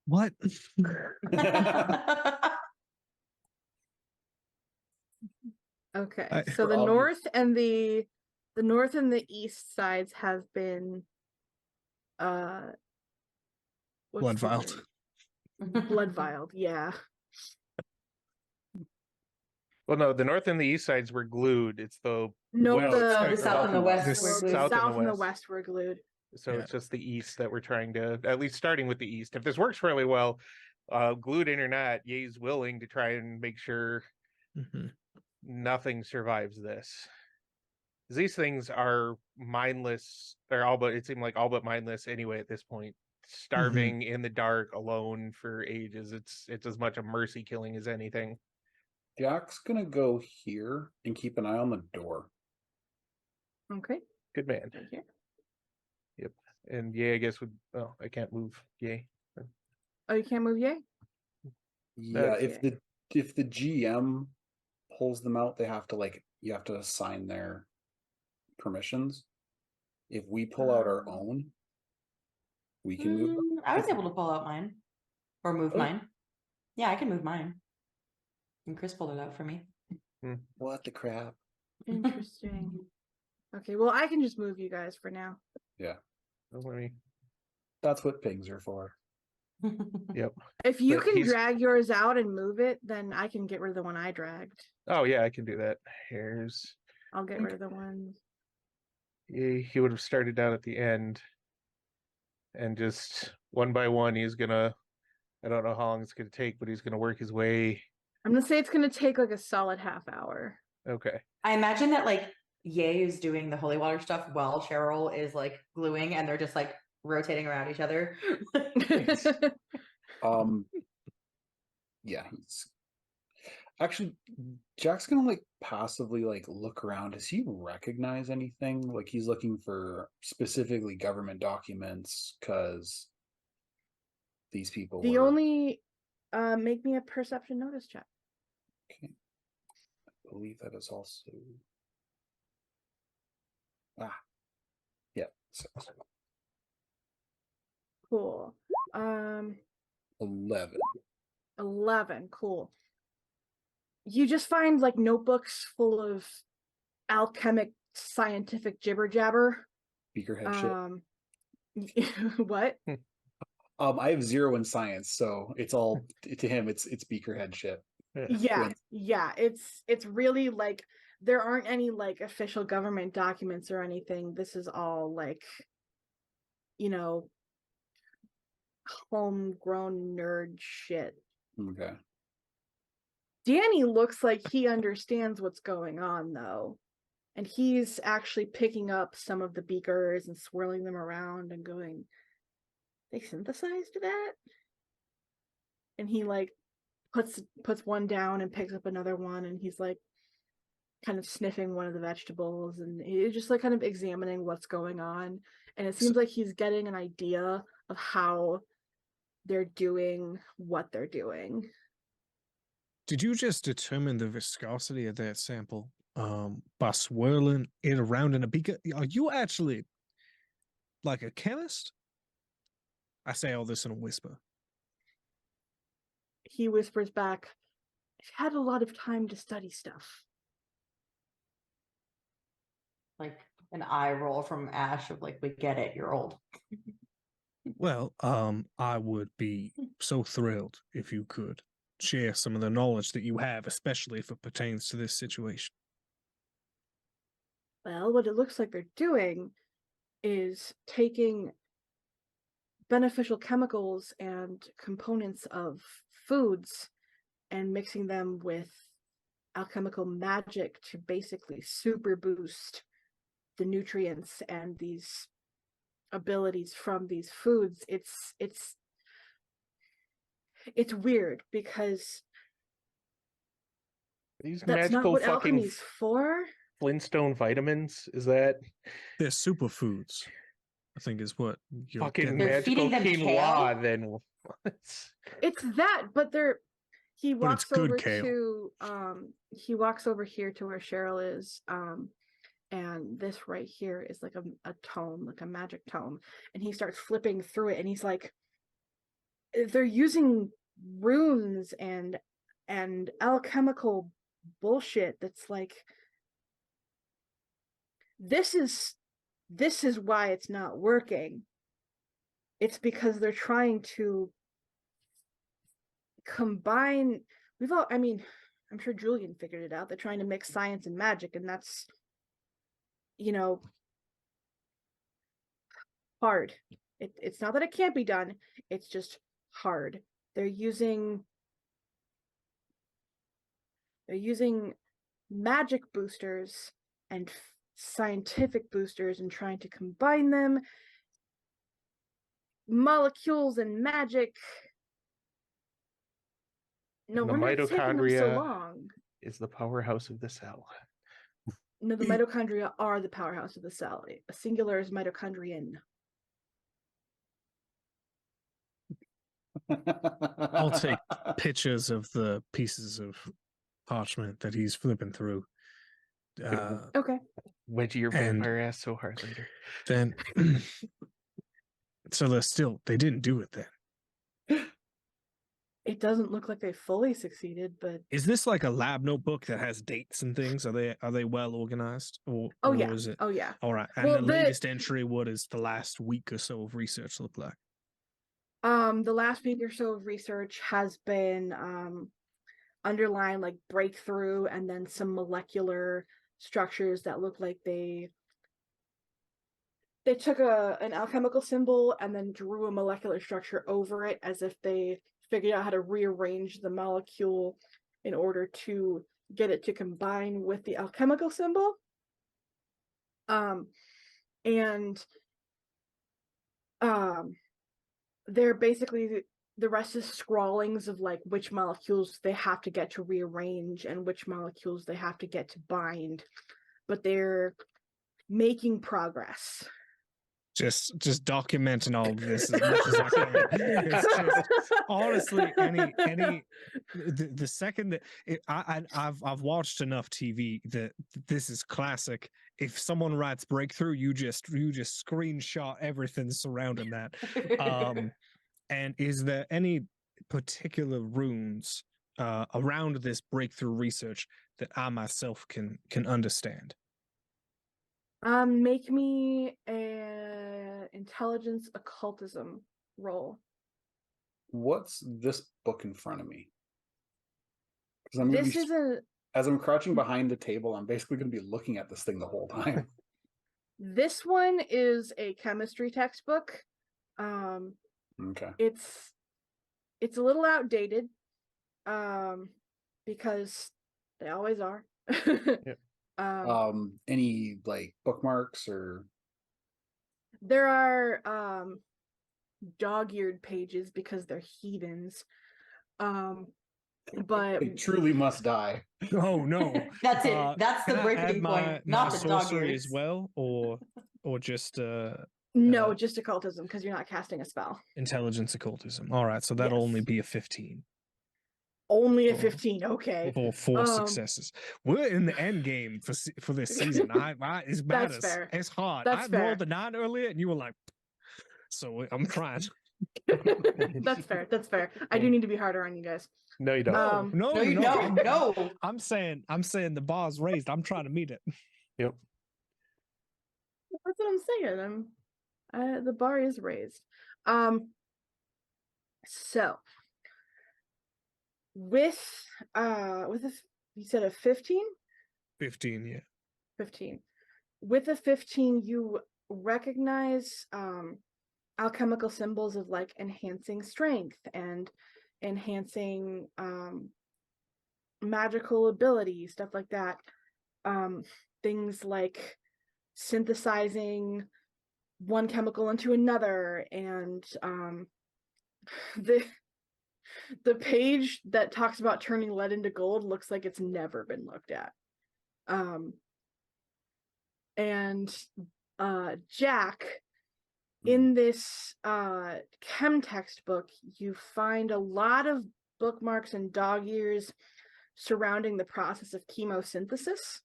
What? Okay. I- So For the obvious- north and the east sides have been what's Blood the vialed. word? Blood vialed, yeah. Well, no, the north and the east sides were glued. It's the No, West the, side- the south and the west This- were the glued. South and south the and the west. west were glued. So Yeah. it's just the east that we're trying to, at least starting with the east. If this works really well, glued in or not, Ye's willing to try and make sure Mhm. nothing survives this. These things are mindless. They're all but, it seemed like all but mindless anyway at this point. Starving in the dark alone for ages. It's as much a mercy killing as anything. Jack's gonna go here and keep an eye on the door. Okay. Good man. Right here. Yep. And yeah, I guess would, oh, I can't move. Yay. Oh, you can't move yet? Yeah, Okay. if the GM pulls them out, they have to you have to assign their permissions. If we pull out our Um, own, we can move them. I was able to pull out mine or move Oh. mine. Yeah, I can move mine. And Chris pulled it out for me. What the crap? Interesting. Okay, well, I can just move you guys for now. Yeah, Let me, that's what pings are for. yep. If you But can he's- drag yours out and move it, then I can get rid of the one I dragged. Oh yeah, I can do that. Here's, I'll get rid of the ones. he would have started down at the end. And just one by one, he's gonna, I don't know how long it's gonna take, but he's gonna work his way. I'm gonna say it's gonna take like a solid half hour. Okay. I imagine that like Ye is doing the holy water stuff while Cheryl is like gluing and they're just like rotating around each other. Yeah, he's actually Jack's gonna passively look around. Does he recognize anything? Like he's looking for specifically government documents because these people The were only make me a perception notice check. okay. I believe that is also yeah, Cool. 11. 11. Cool. You just find like notebooks full of alchemic scientific jibber jabber. Beakerhead shit. What? I have 0 in science, so it's all to him. It's Beakerhead shit. Yeah, yeah. It's really like there aren't any like official government documents or anything. This is all like, you know, homegrown nerd shit. Okay. Danny looks like he understands what's going on though. And he's actually picking up some of the beakers and swirling them around and going, they synthesized that? And he like puts one down and picks up another one, and he's like kind of sniffing one of the vegetables, and he's just like kind of examining what's going on. And it seems like he's getting an idea of how they're doing what they're doing. Did you just determine the viscosity of that sample by swirling it around in a beaker? Are you actually like a chemist? I say all this in a whisper. He whispers back, I've had a lot of time to study stuff. Like an eye roll from Ash of like, we get it, you're old. Well, I would be so thrilled if you could share some of the knowledge that you have, especially if it pertains to this situation. Well, what it looks like they're doing is taking beneficial chemicals and components of foods and mixing them with alchemical magic to basically super boost the nutrients and these abilities from these foods. It's weird because These that's not magical what fucking alchemy's for. Flintstone vitamins, is that They're superfoods, I think is what you're fucking getting. They're magical feeding them quinoa? kale? Then what? It's that, but he But it's walks good over kale. to he walks over here to where Cheryl is, and this right here is like a tome, like a magic tome, and he starts flipping through it, and he's like, they're using runes and alchemical bullshit that's like, this is why it's not working. It's because they're trying to combine, I'm sure Julian figured it out. They're trying to mix science and magic, and that's, hard. It's not that it can't be done, it's just hard. they're using magic boosters and scientific boosters and trying to combine them. Molecules and magic. No And the wonder it's taking them so mitochondria long. is the powerhouse of the cell. No, the mitochondria are the powerhouse of the cell. A singular is mitochondrian. I'll take pictures of the pieces of parchment that he's flipping through. Okay. Wedgie your And- vampire ass so hard later. Then, so they didn't do it then. It doesn't look like they fully succeeded, but Is this like a lab notebook that has dates and things? Are they well organized, or oh or yeah, is it oh yeah. all right? And Well, the the- latest entry, what does the last week or so of research look like? The last week or so of research has been underlined like breakthrough, and then some molecular structures that look like they took an alchemical symbol and then drew a molecular structure over it, as if they figured out how to rearrange the molecule in order to get it to combine with the alchemical symbol. And they're basically, the rest is scrawlings of like which molecules they have to get to rearrange and which molecules they have to get to bind, but they're making progress. Just documenting all of this as much as I can. It's just honestly the second that I've watched enough TV that this is classic. If someone writes breakthrough, you just screenshot everything surrounding that. And is there any particular runes around this breakthrough research that I myself can understand? Make me a intelligence occultism roll. What's this book in front of me? Because I'm gonna This be, is a as I'm crouching behind the table, I'm basically going to be looking at this thing the whole time. this one is a chemistry textbook. Okay. It's a little outdated, because they always are. Any like bookmarks or There are dog-eared pages because they're heathens. But they truly must die. Oh no, That's it. That's the can I breaking add point, not the dog sorcery ears. as well, or just no, just occultism, because you're not casting a spell. intelligence occultism. All right, so that'll only Yes. be a 15 Only a Oh. 15, okay. for 4 Um, successes. We're in the end game for this season. It's matters. fair. It's hard. That's I fair. rolled the 9 earlier, and you were like, so I'm trying. That's fair. That's fair. I do need to be harder on you guys. No, you don't. No, No, you don't. No. I'm saying the bar's raised. I'm trying to meet it. Yep. That's what I'm saying. The bar is raised. So with you said a 15? 15, yeah. 15. With a 15, you recognize alchemical symbols of like enhancing strength and enhancing magical ability, stuff like that. Things like synthesizing one chemical into another, and the page that talks about turning lead into gold looks like it's never been looked at. And Jack, in this chem textbook, you find a lot of bookmarks and dog ears surrounding the process of chemosynthesis.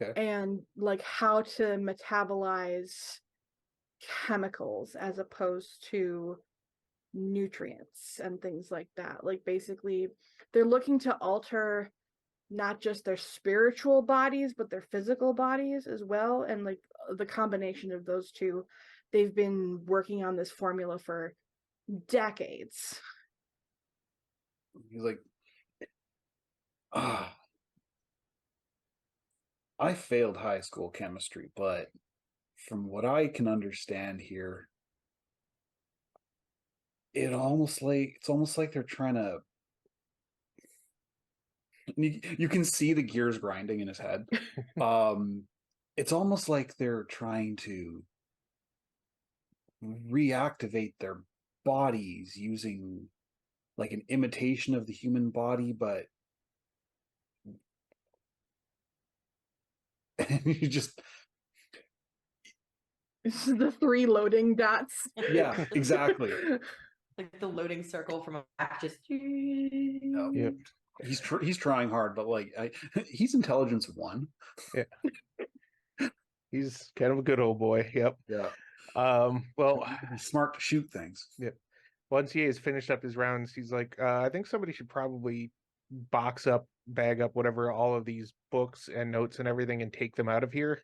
Okay. And like how to metabolize chemicals as opposed to nutrients and things like that. Like basically they're looking to alter not just their spiritual bodies but their physical bodies as well, and like the combination of those two, they've been working on this formula for decades. He's like, I failed high school chemistry, but from what I can understand here, it's almost like they're trying to. You can see the gears grinding in his head. It's almost like they're trying to reactivate their bodies using like an imitation of the human body, but you just This is the 3 loading dots. yeah, exactly. Like the loading circle from a map, just. Yep. He's trying hard, but like he's intelligence 1. He's kind of a good old boy. Yep. Yeah. Well, He's smart to shoot things. once he has finished up his rounds, he's like, I think somebody should probably bag up whatever, all of these books and notes and everything and take them out of here.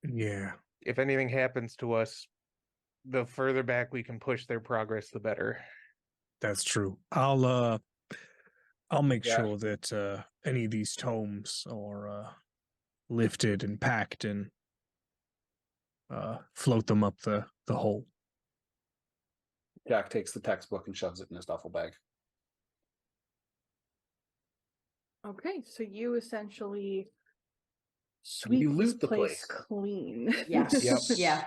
Yeah. If anything happens to us, the further back we can push their progress, the better. That's true. I'll make Yeah. sure that any of these tomes are lifted and packed and float them up the hole. Jack takes the textbook and shoves it in his duffel bag. Okay, so you essentially sweep You this loot the place place. clean. Yeah. Yep. Yeah.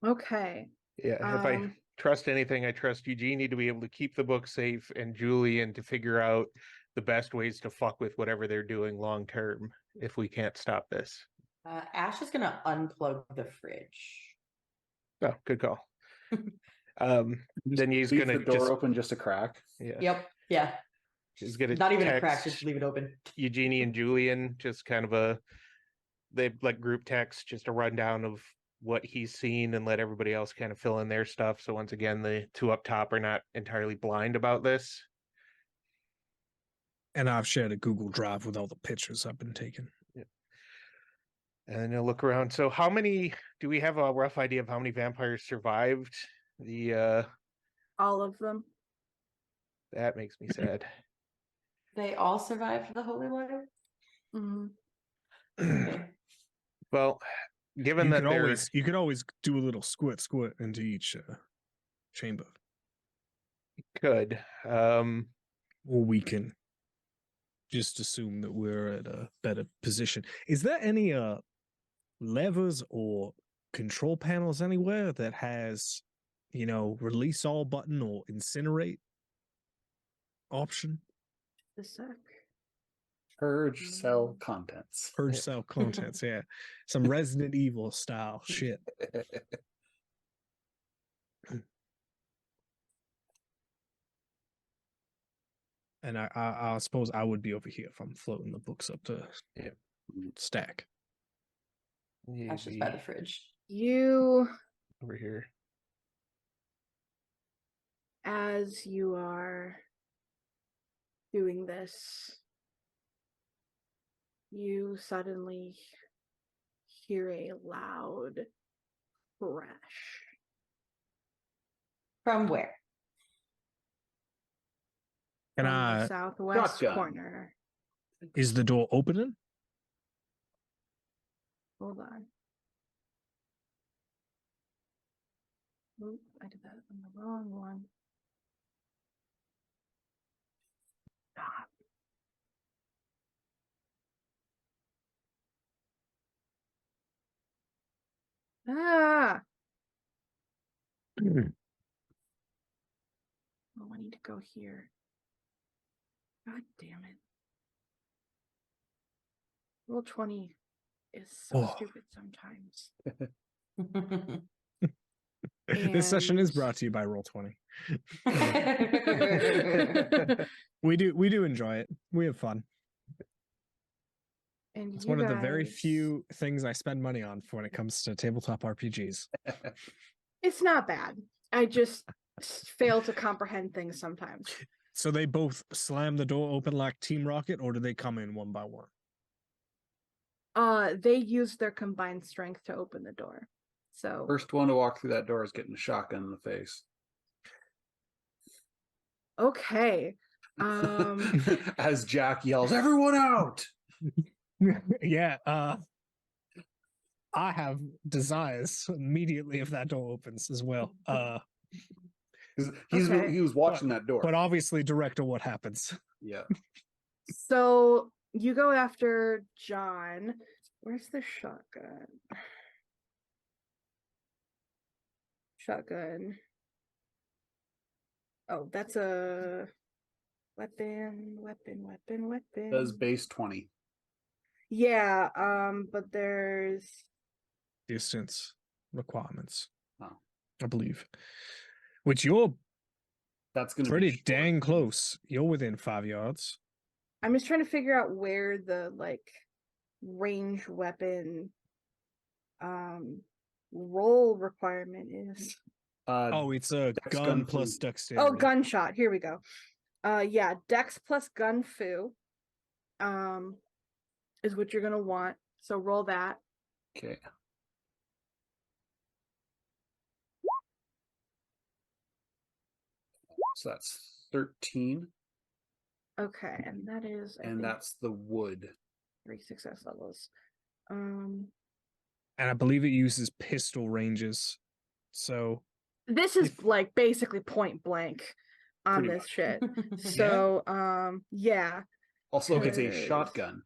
Okay. Yeah, if I Um, trust anything, I trust Eugenie to be able to keep the book safe and Julian to figure out the best ways to fuck with whatever they're doing long term if we can't stop this. Ash is gonna unplug the fridge. Oh, good call. Just Then he's leave gonna the door just open just a crack. yeah, Yep. Yeah. he's gonna Not even a crack, text just leave it open. Eugenie and Julian, just kind of they like group text, just a rundown of what he's seen and let everybody else kind of fill in their stuff. So once again, the 2 up top are not entirely blind about this. And I've shared a Google Drive with all the pictures I've been taking. And then you'll look around. So how many do we have a rough idea of how many vampires survived? all of them. That makes me sad. They all survived the holy water. Mhm. Okay. Well, given that they're You could always do a little squirt into each chamber, good. or we can just assume that we're at a better position. Is there any levers or control panels anywhere that has, release all button or incinerate option? The sec. Purge cell contents. Purge cell contents, yeah. Some Resident Evil style shit. And I suppose I would be over here if I'm floating the books up to stack. Ash is by the fridge. You, over here. as you are doing this, you suddenly hear a loud crash. From where? Can from the I? southwest Shotgun. corner. Is the door opening? Hold on. Oop, I did that on the wrong one. Stop. Ah! Oh, I need to go here. God damn it. Roll20 is so Oh. stupid sometimes. This session is And- brought to you by Roll20. We do enjoy it. We have fun. And It's you one of the very guys- few things I spend money on when it comes to tabletop RPGs. It's not bad. I just fail to comprehend things sometimes. So they both slam the door open like Team Rocket, or do they come in one by one? They use their combined strength to open the door. So First one to walk through that door is getting a shotgun in the face. okay. As Jack yells, "Everyone out!" Yeah, I have desires immediately if that door opens as well. Okay. He was watching that door. But obviously, director, what happens? Yeah. So you go after John. Where's the shotgun? Shotgun. Oh, that's a weapon. Does base 20. Yeah, but there's Distance requirements, Oh. I believe. Which you're That's gonna pretty be short. dang close. You're within 5 yards. I'm just trying to figure out where the like range weapon roll requirement is. Oh, it's a Dex gun gun plus fu. dexterity. Oh, gunshot. Here we go. Yeah, Dex plus gun fu. Is what you're gonna want. So roll that. Okay. So that's 13, Okay, and that is I and think that's the wood. 3 success levels. And I believe it uses pistol ranges. So This is If- like basically point blank on Pretty this much. shit. So yeah. Also, it's a Cause- shotgun.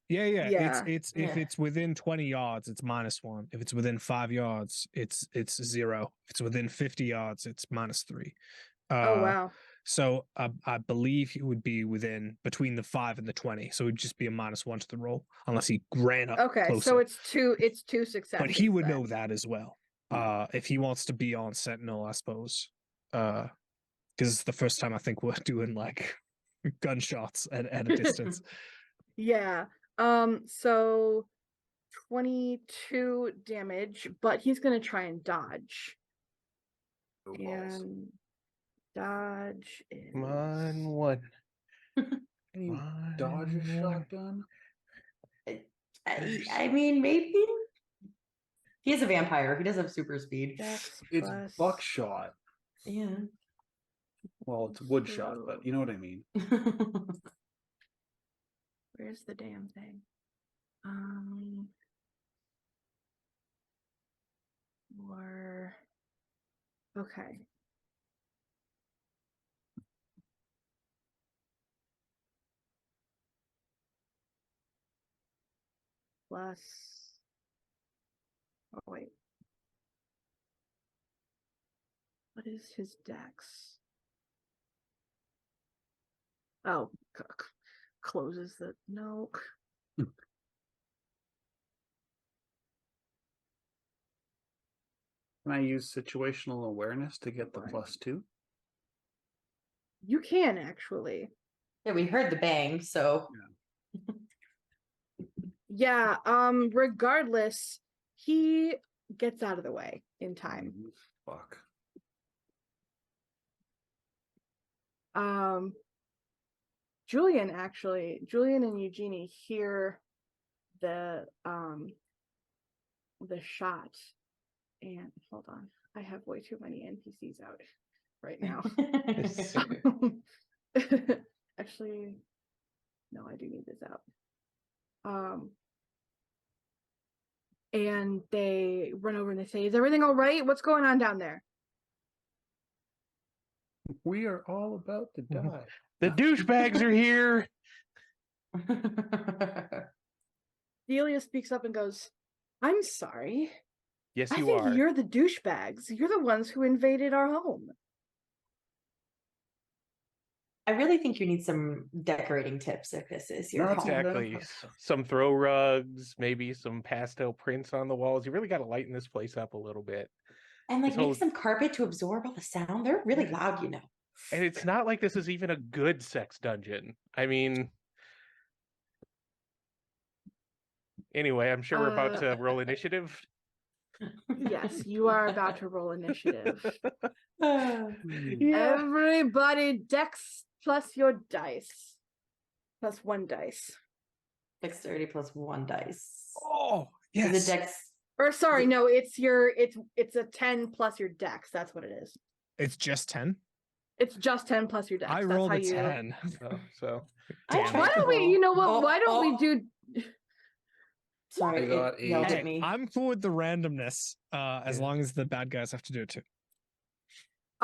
yeah, Yeah. it's Yeah. if it's within 20 yards, it's -1. If it's within 5 yards, it's 0. If it's within 50 yards, it's -3. Oh wow. So I believe he would be within between the 5 and the 20. So it would just be a -1 to the roll unless he ran up Okay, closer. so it's two successes. But he would then. know that as well. If he wants to be on Sentinel, I suppose. Because it's the first time I think we're doing like gunshots at a distance. Yeah. So 22 damage, but he's gonna try and dodge. Oh, balls. And dodge is Come on, one. Can you dodge a One. shotgun? I mean, maybe he is a vampire. He does have super speed. Dex It's plus- buckshot. Yeah. Well, it's wood shot, but you know what I mean. Where's the damn thing? Or okay. Plus. Oh wait. What is his dex? Oh, closes the no. Can I use situational awareness to get the Right. +2? You can actually. Yeah, we heard the bang, so Yeah, regardless, he gets out of the way in time. Fuck. Julian and Eugenie hear the shot. And hold on, I have way too many NPCs out right now. Actually, no, I do need this out. And they run over and they say, "Is everything all right? What's going on down there?" We are all about to die. The douchebags are here. Delia speaks up and goes, "I'm sorry. Yes, I you think are. you're the douchebags. You're the ones who invaded our home." I really think you need some decorating tips if this is your No, it's home. Exactly. Some throw rugs, maybe some pastel prints on the walls. You really got to lighten this place up a little bit. And like This make whole- some carpet to absorb all the sound. They're really loud, you know. And it's not like this is even a good sex dungeon. I mean, anyway, I'm sure we're about to roll initiative. Yes, you are about to roll initiative. Ah. Yeah. Everybody, dex plus your dice. Plus 1 dice. Dexterity plus 1 dice. Oh, The yes. dex. Or sorry, it- no, it's a 10 plus your dex. That's what it is. It's just 10. It's just 10 plus your dex. I That's rolled how a you. 10. So I Damn it. tried Why to don't we? roll. You know what? Oh, Why don't we oh, do? Sorry, I it got a- yelled Hey, at me. I'm cool with the randomness, as Yeah. long as the bad guys have to do it too.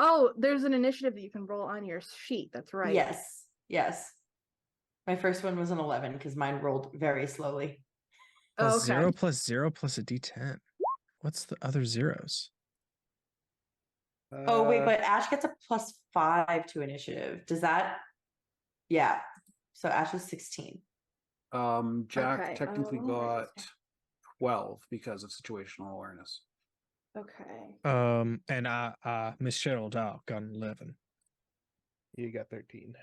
Oh, there's an initiative that you can roll on your sheet. That's right. Yes, yes. My first one was an 11 because mine rolled very slowly. Oh, Plus okay. 0 plus 0 plus a d10. What's the other zeros? Oh wait, but Ash gets a +5 to initiative. Does that? Yeah. So Ash is 16. Jack Okay, technically where is got it? 12 because of situational awareness. Okay. And Miss Cheryl Dow got an 11. You got 13.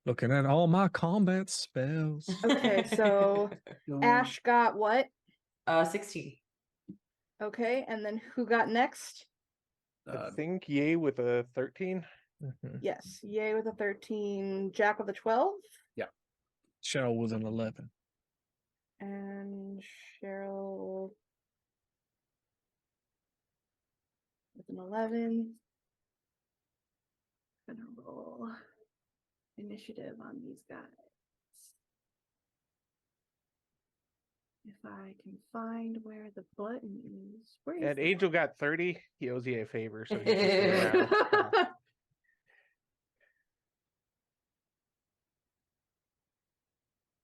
Looking at all my combat spells. Okay, so Ash got what? 16. Okay, and then who got next? I think Yay with a 13. Mhm. Yes, Yay with a 13, Jack with a 12, Cheryl with an 11. and Cheryl with an 11. Gonna roll initiative on these guys. If I can find where the button is. Where is And the Angel got 30. He owes you a favor, so he can stay around. button?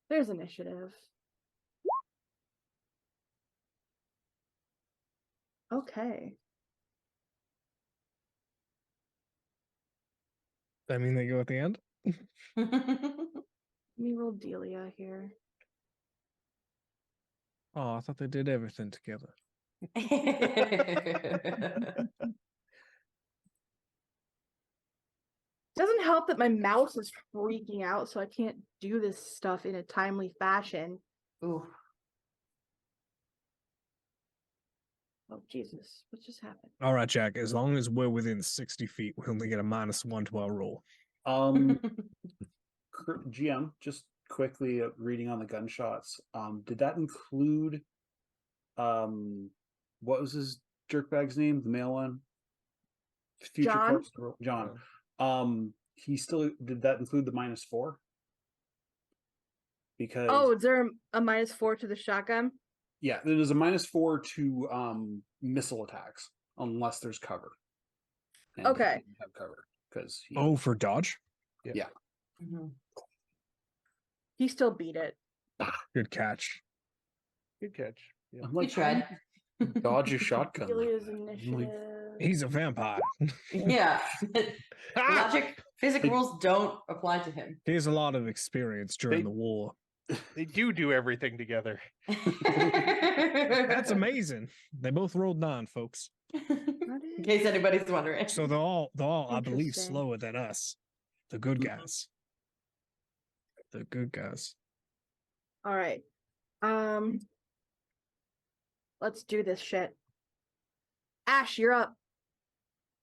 There's initiative. Okay. I mean, they go at the end. Let me roll Delia here. Oh, I thought they did everything together. Doesn't help that my mouse is freaking out, so I can't do this stuff in a timely fashion. Ooh. Oh, Jesus. What just happened? All right, Jack. As long as we're within 60 feet, we only get a -1 to our roll. GM, just quickly reading on the gunshots. Did that include what was his jerkbag's name? The male one? Future John? corpse John. He still did that include the -4? Because Oh, is there a -4 to the shotgun? yeah, there's a -4 to missile attacks unless there's cover. And he Okay. didn't have cover because he Oh, for dodge? Mhm. He still beat it. Good catch. Good catch. Yeah. I'm You like, tried. dodge a shotgun. like Delia's that. I'm like, initiative. He's a vampire. Yeah. Ah! Logic, physics Hey. rules don't apply to him. He has a lot of experience during They- the war. They do everything together. That's amazing. They both rolled 9, folks. In case anybody's wondering. So they're all, I believe, Interesting. slower than us. The good guys. The good guys. All right. Let's do this shit. Ash, you're up.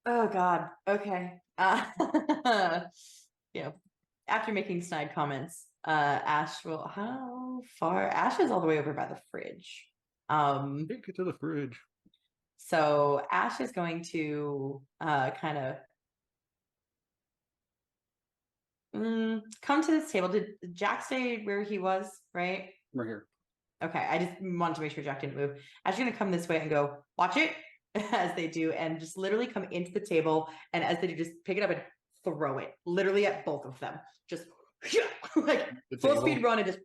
Oh God. Okay. Yeah. After making snide comments, Ash will. How far? Ash is all the way over by the fridge. Take it to the fridge. So Ash is going to kind of come to this table. Did Jack stay where he was? Right. Right here. Okay, I just wanted to make sure Jack didn't move. Ash is gonna come this way and go, watch it, as they do, and just literally come into the table, and as they do, just pick it up and throw it, literally at both of them. Just like The full table. speed run and just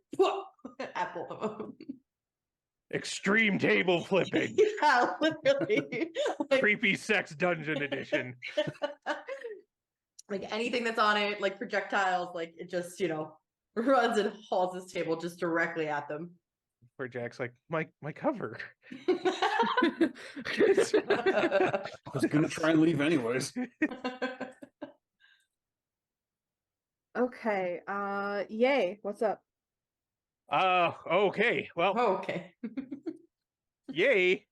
at both of them. Extreme table flipping. Yeah, literally. Like, Creepy sex dungeon edition. like anything that's on it, like projectiles, like it just, runs and hauls this table just directly at them. Where Jack's like, my cover. I was gonna try and leave anyways. Okay. Yay. What's up? Okay. Well, Oh, okay. Yay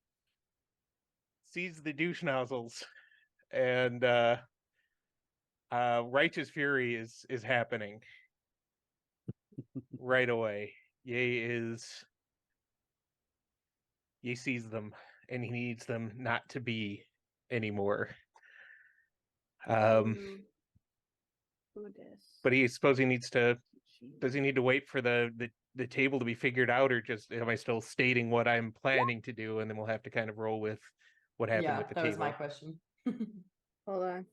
sees the douche nozzles, and righteous fury is happening right away. Yay sees them, and he needs them not to be anymore. Who dis? But he suppose he needs to. Does he need to wait for the table to be figured out, or just am I still stating what I'm planning to do, and then we'll have to kind of roll with what happened Yeah, with the that was my table. question. Hold on.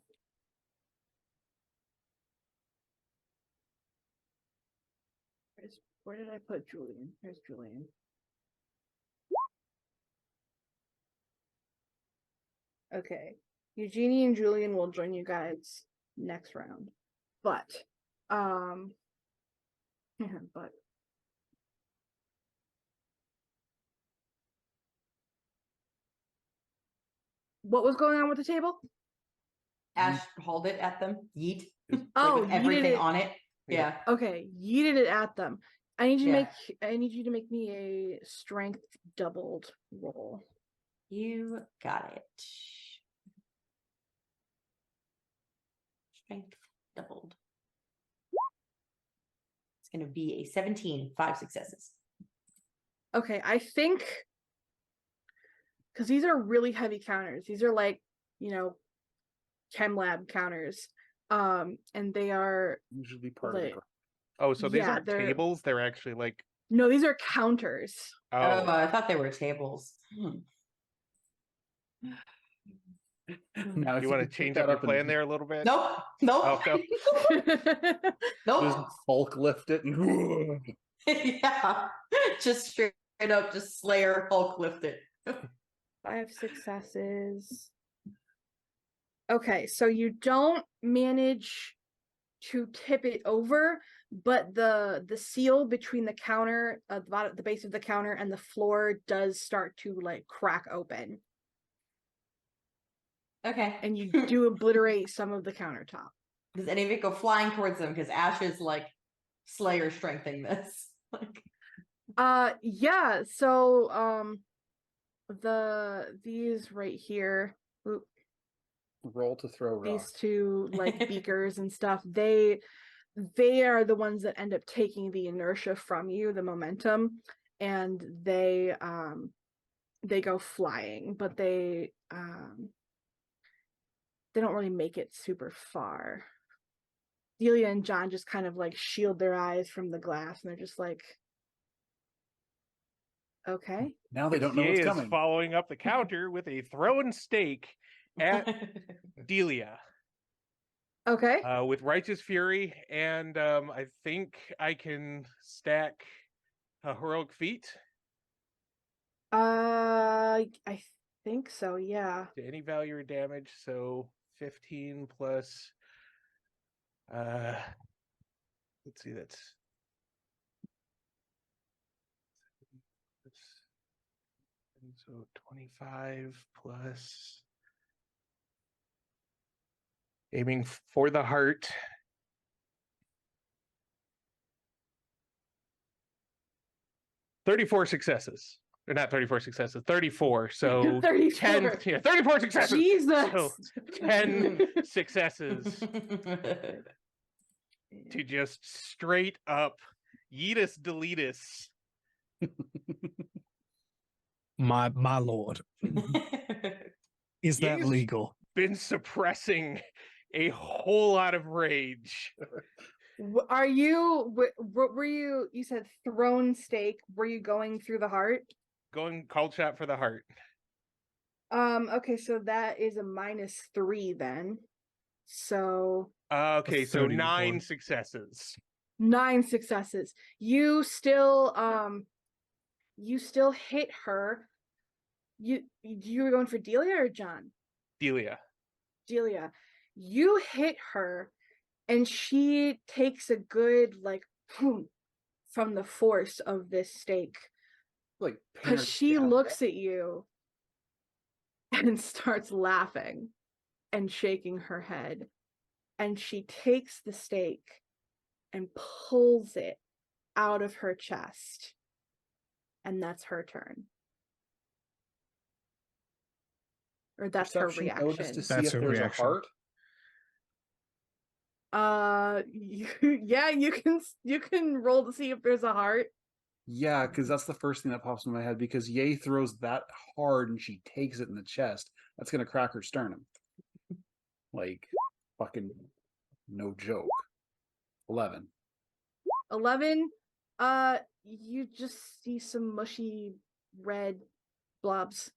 Where did I put Julian? There's Julian. Okay. Eugenie and Julian will join you guys next round. But, but what was going on with the table? Ash hauled it at them. Yeet. Oh, with yeeted everything it. on it. Yeah. Yeah. Okay, yeeted it at them. I need you to Yeah. make I need you to make me a strength doubled roll. You got it. Strength doubled. It's going to be a 17, 5 successes. Okay, I think because these are really heavy counters. These are like, chem lab counters. And they are Usually part of the like, group. Oh, so these yeah, aren't they're tables, they're actually like, no, these are counters. Oh, oh, I thought they were tables. Now, if you want to could pick change that up your and plan there a little bit? Nope. Nope. Oh, no. Just Nope. bulk lift it and Yeah. Just straight up, just Slayer Hulk lift it. 5 successes. Okay, so you don't manage to tip it over, but the seal between the counter, the base of the counter and the floor does start to like crack open, Okay. and you do obliterate some of the countertop. Does any of it go flying towards them? Because Ash is like Slayer strengthening this. Like, yeah. So these right here, oop, roll to throw rock. these two like beakers and stuff, they are the ones that end up taking the inertia from you, the momentum, and they go flying, but they don't really make it super far. Delia and John just kind of like shield their eyes from the glass, and they're just like, okay. Now they don't know Ye what's is coming. following up the counter with a thrown stake at Delia Okay. with Righteous Fury, and I think I can stack a Heroic Feat I think so, yeah. to any value or damage, so 15 plus, let's see, that's so 25 plus aiming for the heart. $34 successes. Or not 34 successes, 34. So 34. 10, yeah, 34 successes. Jesus. So 10 successes to just straight up yeetus deletus. My lord, is that Yes. legal? Been suppressing a whole lot of rage. Are you, what were you said thrown stake, were you going through the heart? Going called shot for the heart. Okay, so that is a -3 then. So Okay, so 34. 9 successes. 9 successes. You still hit her. You were going for Delia or John? Delia. Delia. You hit her, and she takes a good like boom from the force of this stake. Like, Because she looks at you and starts laughing and shaking her head. And she takes the stake and pulls it out of her chest. And that's her turn. Or that's her perception notice reaction. to see That's if her there's reaction. a heart. Yeah, you can roll to see if there's a heart. Yeah, because that's the first thing that pops in my head. Because Ye throws that hard and she takes it in the chest. That's gonna crack her sternum. Like, fucking, no joke. 11. 11. You just see some mushy red blobs.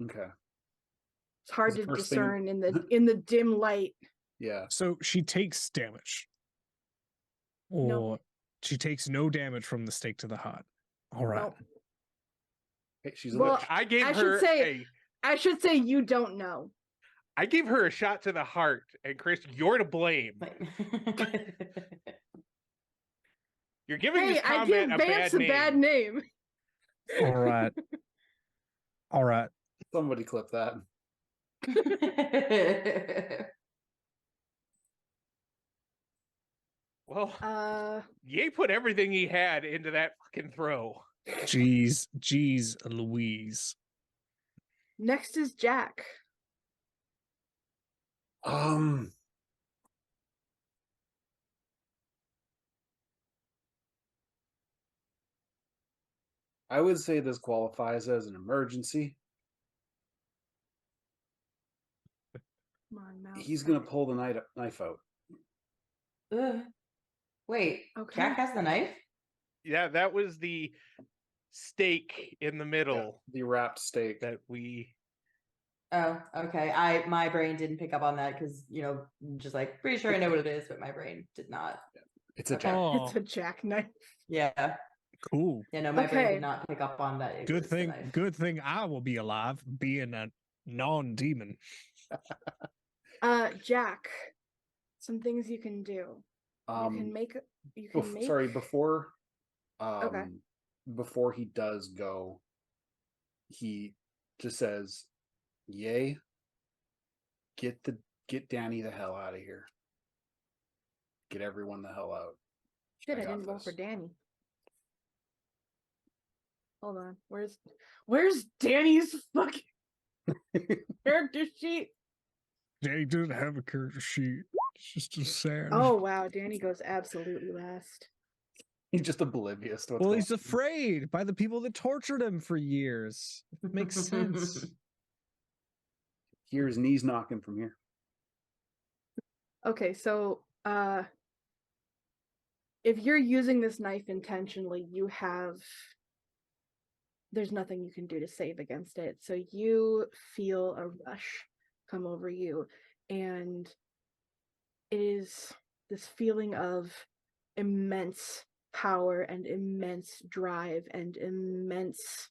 Okay. It's hard the to first thing- discern in the dim light. Yeah. So she takes damage. Or No. she takes no damage from the stake to the heart. All right. Nope. Hey, she's a Well, lich. I gave I should her say- I should say you don't know. I gave her a shot to the heart, and Chris, you're to blame. You're giving Hey, this I give combat a Vance bad a name. bad name. All right. All right. Somebody clip that. Well, Uh, Ye put everything he had into that fucking throw. Jeez Louise. next is Jack. I would say this qualifies as an emergency. Come on, mouse. He's gonna pull the knife out. Ugh. Wait, Okay. Jack has the knife? Yeah, that was the stake in the middle The wrapped steak. that we. Oh, okay. My brain didn't pick up on that because just like pretty sure I know what it is, but my brain did not. It's a Okay. jack. Oh, It's a Jack knife. Yeah. cool. Yeah, no, my brain Okay. did not pick up on that. it Good was the thing. knife. Good thing I will be alive, being a non-demon. Jack. Some things you can do. You can make. You can make. Sorry, before Okay. before he does go, he just says, "Yay, get Danny the hell out of here. Get everyone the hell out." Shit, I got didn't roll for this. Danny. Hold on. Where's Danny's fucking character sheet? Danny didn't have a character sheet. It's just a sad. Oh wow, Danny goes absolutely last. He's just oblivious to what's Well, going he's on. afraid by the people that tortured him for years. It makes sense. Hears knees knocking from here. Okay, so if you're using this knife intentionally, there's nothing you can do to save against it. So you feel a rush come over you, and it is this feeling of immense power and immense drive and immense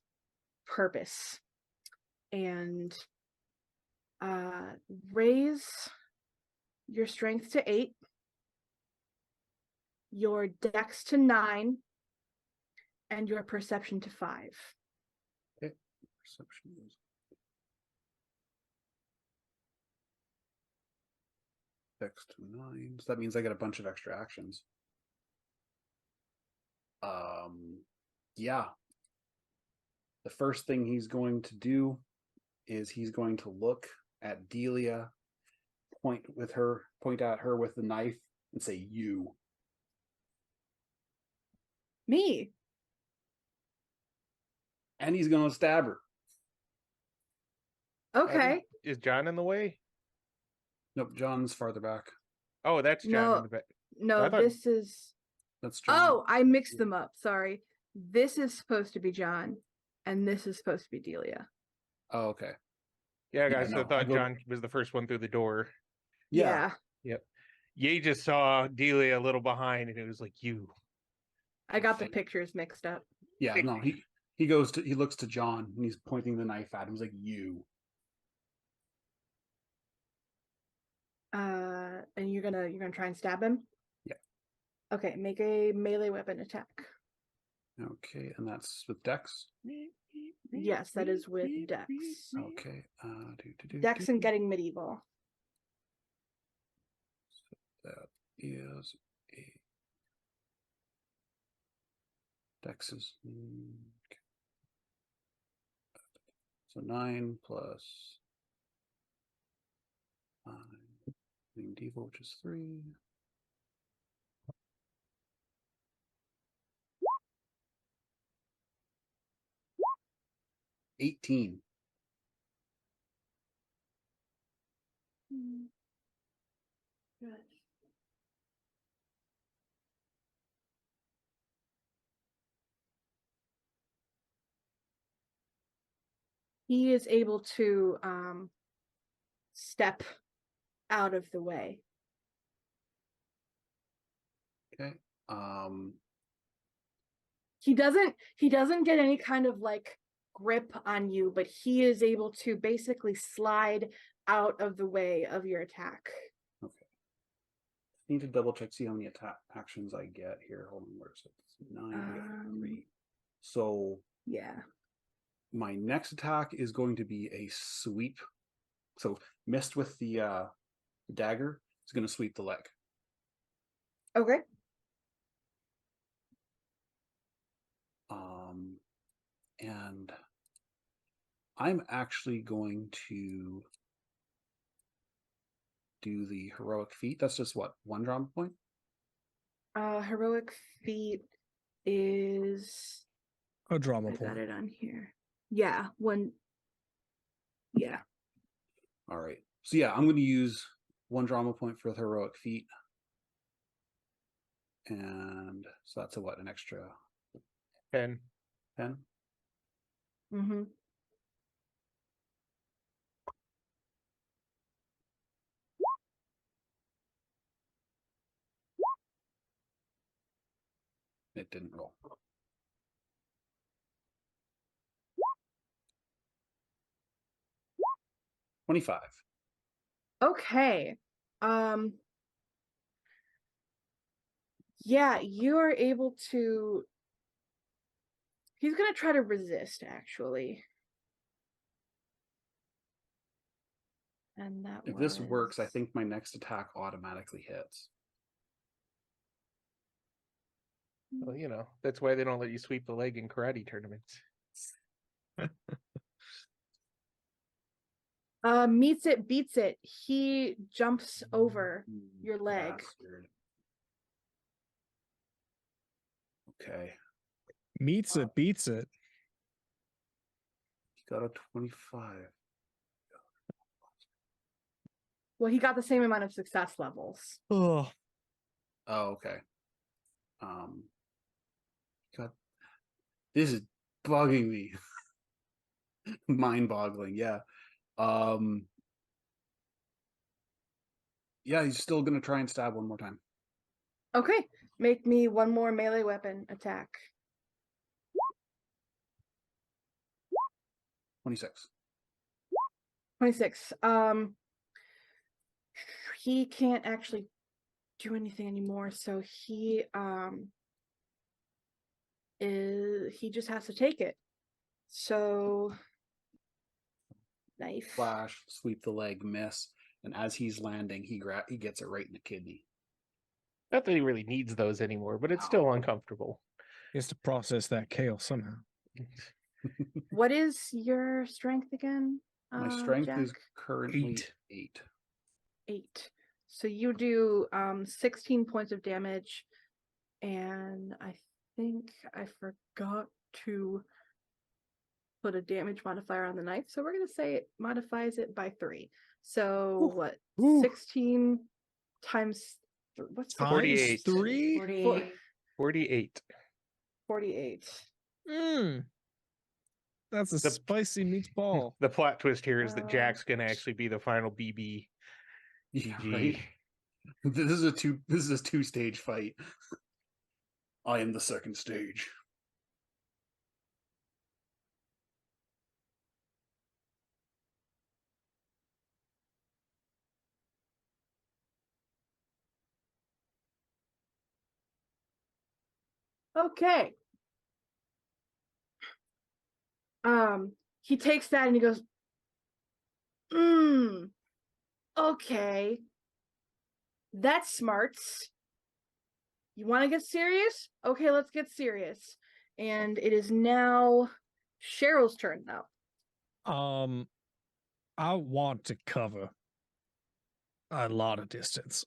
purpose. And raise your strength to 8, your dex to 9, and your perception to 5. Perception is Dex to 9. So that means I get a bunch of extra actions. Yeah. The first thing he's going to do is he's going to look at Delia, point at her with the knife, and say, "You." Me. And he's gonna stab her. Okay. Is John in the way? Nope, John's farther back. Oh, that's John No. in the back. No, I thought- this is. That's John. Oh, I mixed them up. Sorry. This is supposed to be John, and this is supposed to be Delia. Oh, okay. Yeah, Yeah, guys, no, I I thought go- John was the first one through the door. Yeah. Ye just saw Delia a little behind, and it was like, you. I got the pictures mixed up. Yeah, no, he looks to John and he's pointing the knife at him. He's like, "You." And you're gonna try and stab him? Yeah. Okay, make a melee weapon attack. Okay, and that's with Dex. Yes, that is with Dex. Okay. Dex and getting medieval. That is a Dex is okay. So 9 plus 9. Medieval, which is 3. $18. Good. He is able to step out of the way. Okay. He doesn't get any kind of like grip on you, but he is able to basically slide out of the way of your attack. Need to double check, see how many attack actions I get here. Hold on, where is it? It's 9, I got 3. So Yeah. my next attack is going to be a sweep. So missed with the dagger is going to sweep the leg. Okay. And I'm actually going to do the heroic feat. That's just what, 1 drama point? Heroic feat is A drama I got point. it on here. Yeah, one. Yeah. All right. So yeah, I'm going to use 1 drama point for the heroic feat. And so that's a what, an extra 10. 10? Mm-hmm. It didn't roll. $25. Okay. Yeah, you are able to. He's gonna try to resist, actually. And that If this works, I was- think my next attack automatically hits. Well, you know, that's why they don't let you sweep the leg in karate tournaments. Meets it, beats it. He jumps over your leg. Bastard. Okay. Meets it, beats it. He got a 25. Well, he got the same amount of success levels. Oh, Oh, okay. God, this is bugging me. Mind-boggling, yeah. Yeah, he's still gonna try and stab 1 more time. Okay, make me 1 more melee weapon attack. 26. 26. He can't actually do anything anymore, so he just has to take it. So knife. Flash, sweep the leg, miss, and as he's landing, he gets it right in the kidney. Not that he really needs those anymore, but it's still uncomfortable. he has to process that chaos somehow. What is your strength again? My strength is Jack? currently 8. 8. 8. So you do 16 points of damage, and I think I forgot to put a damage modifier on the knife, so we're gonna say it modifies it by 3. So Ooh. what? Ooh. 16 times what's the 48. 3? 48. 48. 48? That's a The- spicy meatball. The plot twist here is that Uh, Jack's gonna actually be the final BB. Yeah, GG. right. This is a 2-stage fight. I am the second stage. Okay. He takes that and he goes, okay. That's smart. You want to get serious? Okay, let's get serious. And it is now Cheryl's turn now. I want to cover a lot of distance.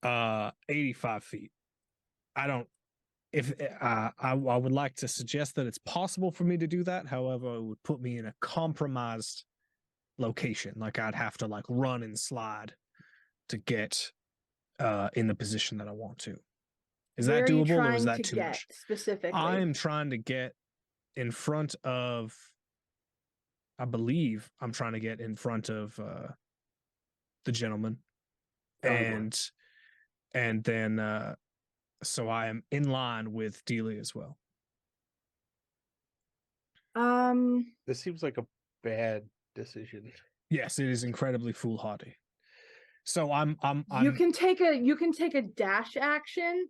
85 feet. I don't if I would like to suggest that it's possible for me to do that. However, it would put me in a compromised location. Like I'd have to like run and slide to get in the position that I want to. Is Where that are you doable or is trying that to too get much? specifically? I'm trying to get in front of I believe I'm trying to get in front of the gentleman, Bounty boy. and then so I am in line with Delia as well. This seems like a bad decision. Yes, it is incredibly foolhardy. So I'm you can take a dash action,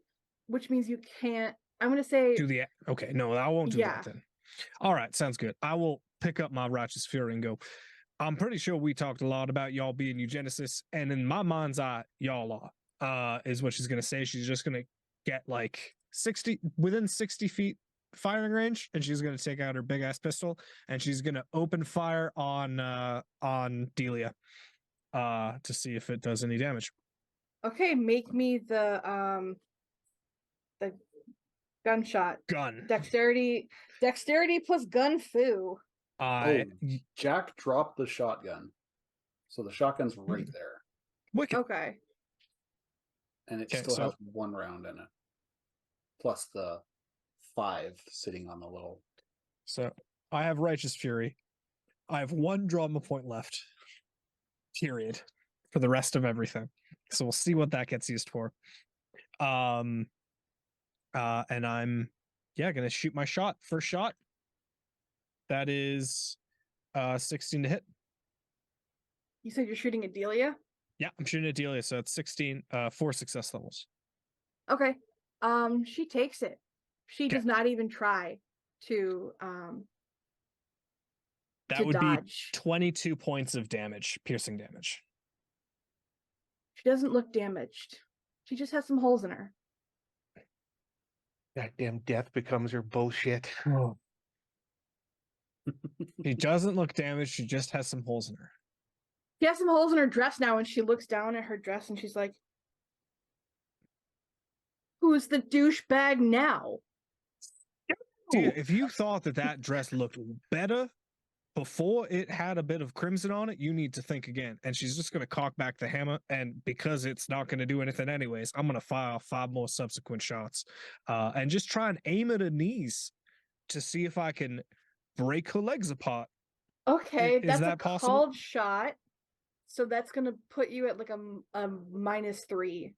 which means you can't. I'm gonna say do the okay. No, I won't do Yeah. that then. All right, sounds good. I will pick up my righteous fury and go. I'm pretty sure we talked a lot about y'all being eugenicists, and in my mind's eye, y'all are. Is what she's gonna say. She's just gonna get like 60 within 60 feet firing range, and she's gonna take out her big ass pistol, and she's gonna open fire on Delia, to see if it does any damage. okay. Make me the gunshot Gun. dexterity plus gun fu. I Jack dropped the shotgun. So the shotgun's right there. wicked. Okay. And it Okay, still so- has 1 round in it. Plus the 5 sitting on the little. So I have righteous fury. I have 1 drama point left. Period. For the rest of everything. So we'll see what that gets used for. And I'm gonna shoot my shot. First shot. That is 16 to hit. You said you're shooting at Delia? Yeah, I'm shooting at Delia, so it's 16, 4 success levels. Okay. She takes it. She Okay. does not even try to That would dodge. be 22 points of damage, piercing damage. She doesn't look damaged. She just has some holes in her. Goddamn death becomes her bullshit. She doesn't look damaged, she just has some holes in her. She has some holes in her dress now, and she looks down at her dress and she's like, "Who's the douchebag now?" Dude, if you thought that dress looked better before it had a bit of crimson on it, you need to think again. And she's just going to cock back the hammer. And because it's not going to do anything anyways, I'm going to fire off 5 more subsequent shots and just try and aim at her knees to see if I can break her legs apart. Okay, Is that's that a possible? called shot. So that's gonna put you at like a -3,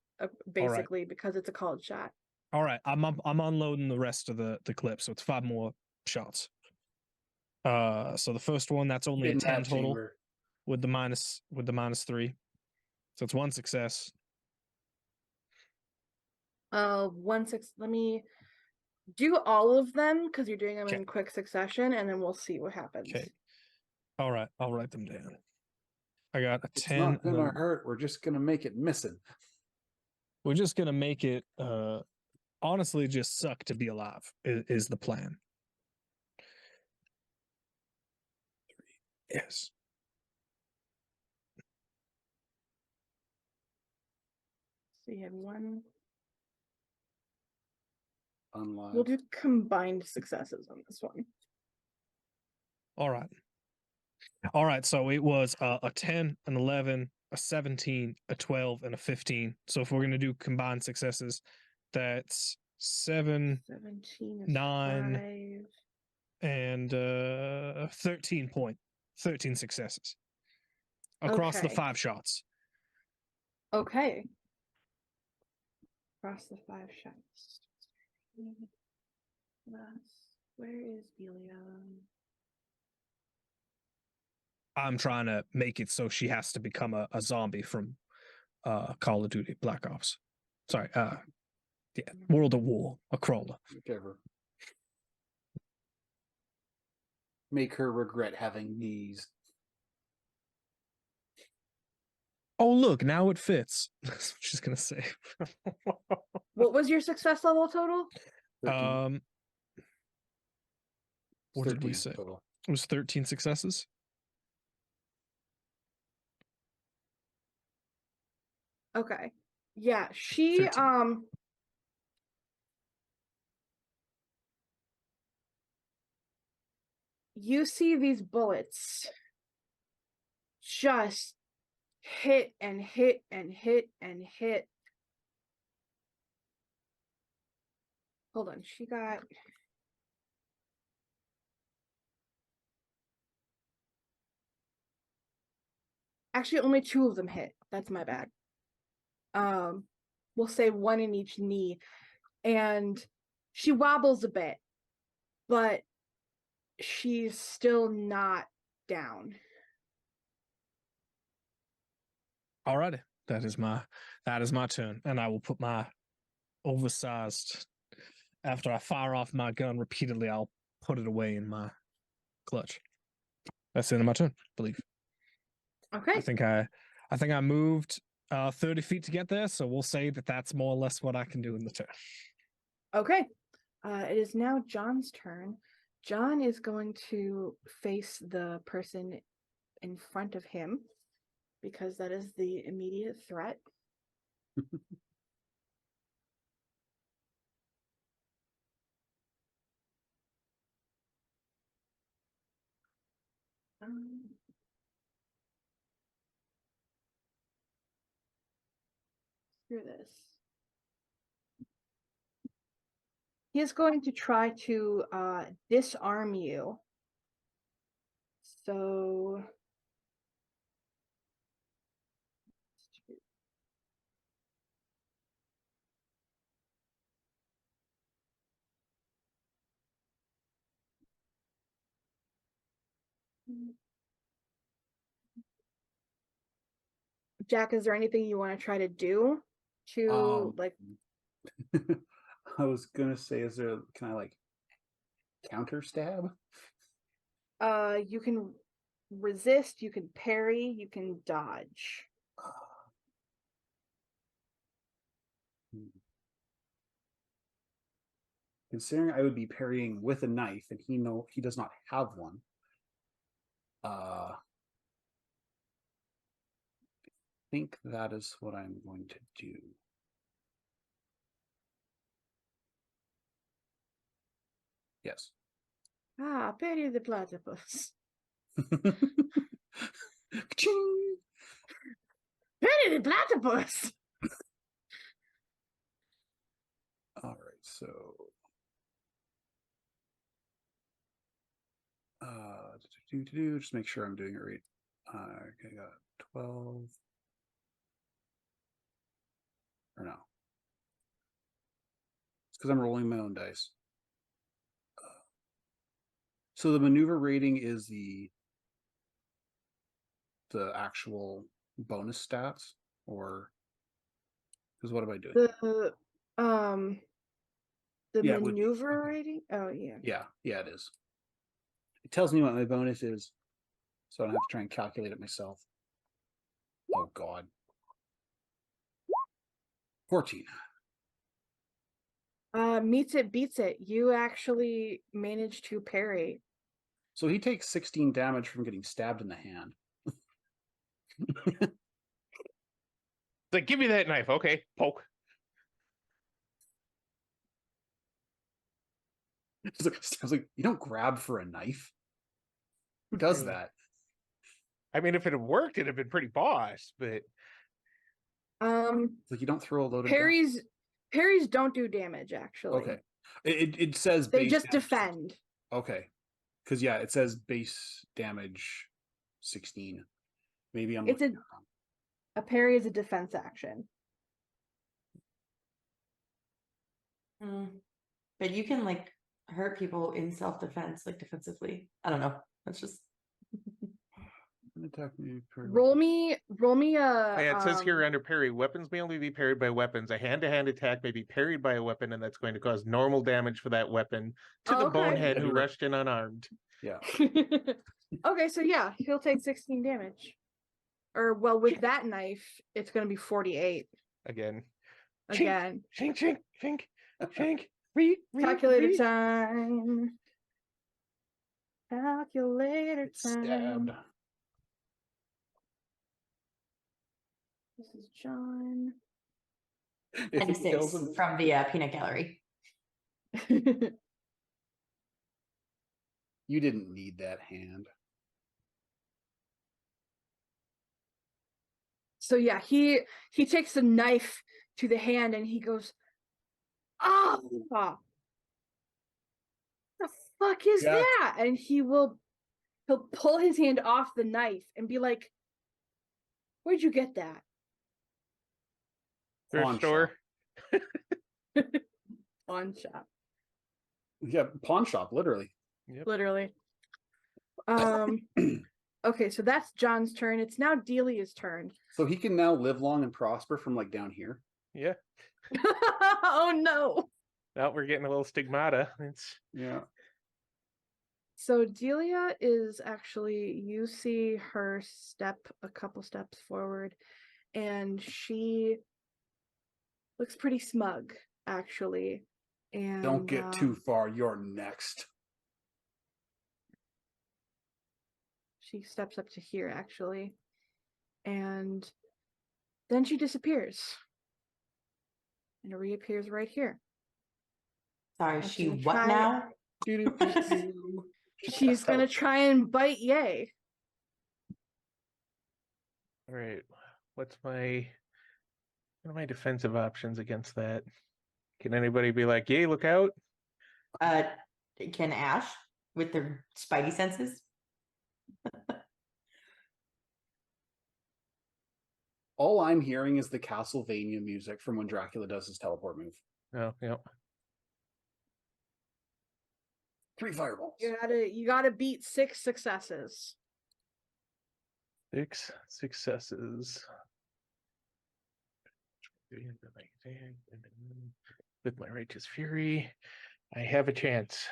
basically, because it's a called shot. All right, I'm unloading the rest of the clip, so it's 5 more shots. So the first one, that's only a In 10 that total chamber. with the -3. So it's 1 success. 1 6. Let me do all of them because you're doing them Okay. in quick succession, and then we'll see what happens. Okay. All right, I'll write them down. I got a It's 10. not gonna hurt. We're just gonna make it missing. We're just gonna make it honestly just suck to be alive is the plan. Yes. So you had 1. Unlive. We'll do combined successes on this one. All right. All right. So it was a 10, an 11, a 17, a 12, and a 15. So if we're going to do combined successes, that's 7, 17 is 9, 5. and 13 successes across the Okay. 5 shots. Okay. Across the 5 shots. Where is Delia? I'm trying to make it so she has to become a zombie from Call of Duty Black Ops. Sorry, World of War, a crawler. Whichever. Make her regret having knees. Oh, look, now it fits. That's what she's gonna say. What was your success level total? 13. What did we 13 say? total. It was 13 successes. Okay. Yeah, she 13. You see these bullets just hit and hit and hit and hit. Hold on, she got Actually, only 2 of them hit. That's my bad. We'll say 1 in each knee. And she wobbles a bit, but she's still not down. Alrighty, that is my turn, and I will put my oversized. After I fire off my gun repeatedly, I'll put it away in my clutch. That's the end of my turn, I believe. Okay. I think I moved 30 feet to get there, so we'll say that that's more or less what I can do in the turn. Okay. It is now John's turn. John is going to face the person in front of him because that is the immediate threat. Screw this. He is going to try to disarm you. So Jack, is there anything you want to try to do to like I was gonna say, can I like counter stab? you can resist, you can parry, you can dodge. Considering I would be parrying with a knife and he does not have one. I think that is what I'm going to do. Yes. Ah, parry the platypus. Ka-ching! Parry the platypus. All right, so just make sure I'm doing it right. I got 12 or no. It's because I'm rolling my own dice. So the maneuver rating is the actual bonus stats, or because what am I doing? The Yeah, it would be. maneuver Okay. rating? Oh yeah. Yeah, it is. It tells me what my bonus is, so I don't have to try and calculate it myself. Oh God. 14. Meets it, beats it. You actually managed to parry. So he takes 16 damage from getting stabbed in the hand. It's like, give me that knife. Okay, poke. I was like, you don't grab for a knife. Who does Right. that? I mean, if it had worked, it'd have been pretty boss, but It's like you don't throw a loaded gun. Parries don't do damage actually. Okay. It says They base just damage. defend. Okay. Because yeah, it says base damage 16. Maybe I'm It's looking at it wrong. A parry is a defense action. But you can like hurt people in self-defense, like defensively. I don't know. That's just Attack me. Roll me a yeah, it says here under parry, weapons may only be parried by weapons. A hand-to-hand attack may be parried by a weapon, and that's going to cause normal damage for that weapon to Oh, the okay. bonehead who rushed in unarmed. Yeah. Okay, so yeah, he'll take 16 damage. Or well, with that knife, it's gonna be 48 Again. again. Shink, shink, shink, shink. Calculator time. Calculator It's time. stabbed. This is John. If and a he kills 6 him, from the peanut gallery. you didn't need that hand. So yeah, he takes the knife to the hand and he goes, "Oh, the fuck is Yeah. that?" And he'll pull his hand off the knife and be like, Where'd you get that? Thrift Pawn store. Pawn shop, Yeah, pawn shop, literally. literally. Okay, so that's John's turn. It's now Delia's turn. So he can now live long and prosper from like down here. Yeah. Oh no. Now we're getting a little stigmata. It's Yeah. So Delia is actually, you see her step a couple steps forward, and she looks pretty smug, actually. And Don't get too far. You're next. she steps up to here, actually. And then she disappears. And reappears right here. Sorry, That's she gonna what try- now? She's gonna try and bite Yay. all right. What are my defensive options against that? Can anybody be like, yay, look out? Can Ash with their spidey senses? All I'm hearing is the Castlevania music from when Dracula does his teleport move. Oh, yeah. 3 fireballs. You gotta beat 6 successes. 6 successes. With my righteous fury, I have a chance.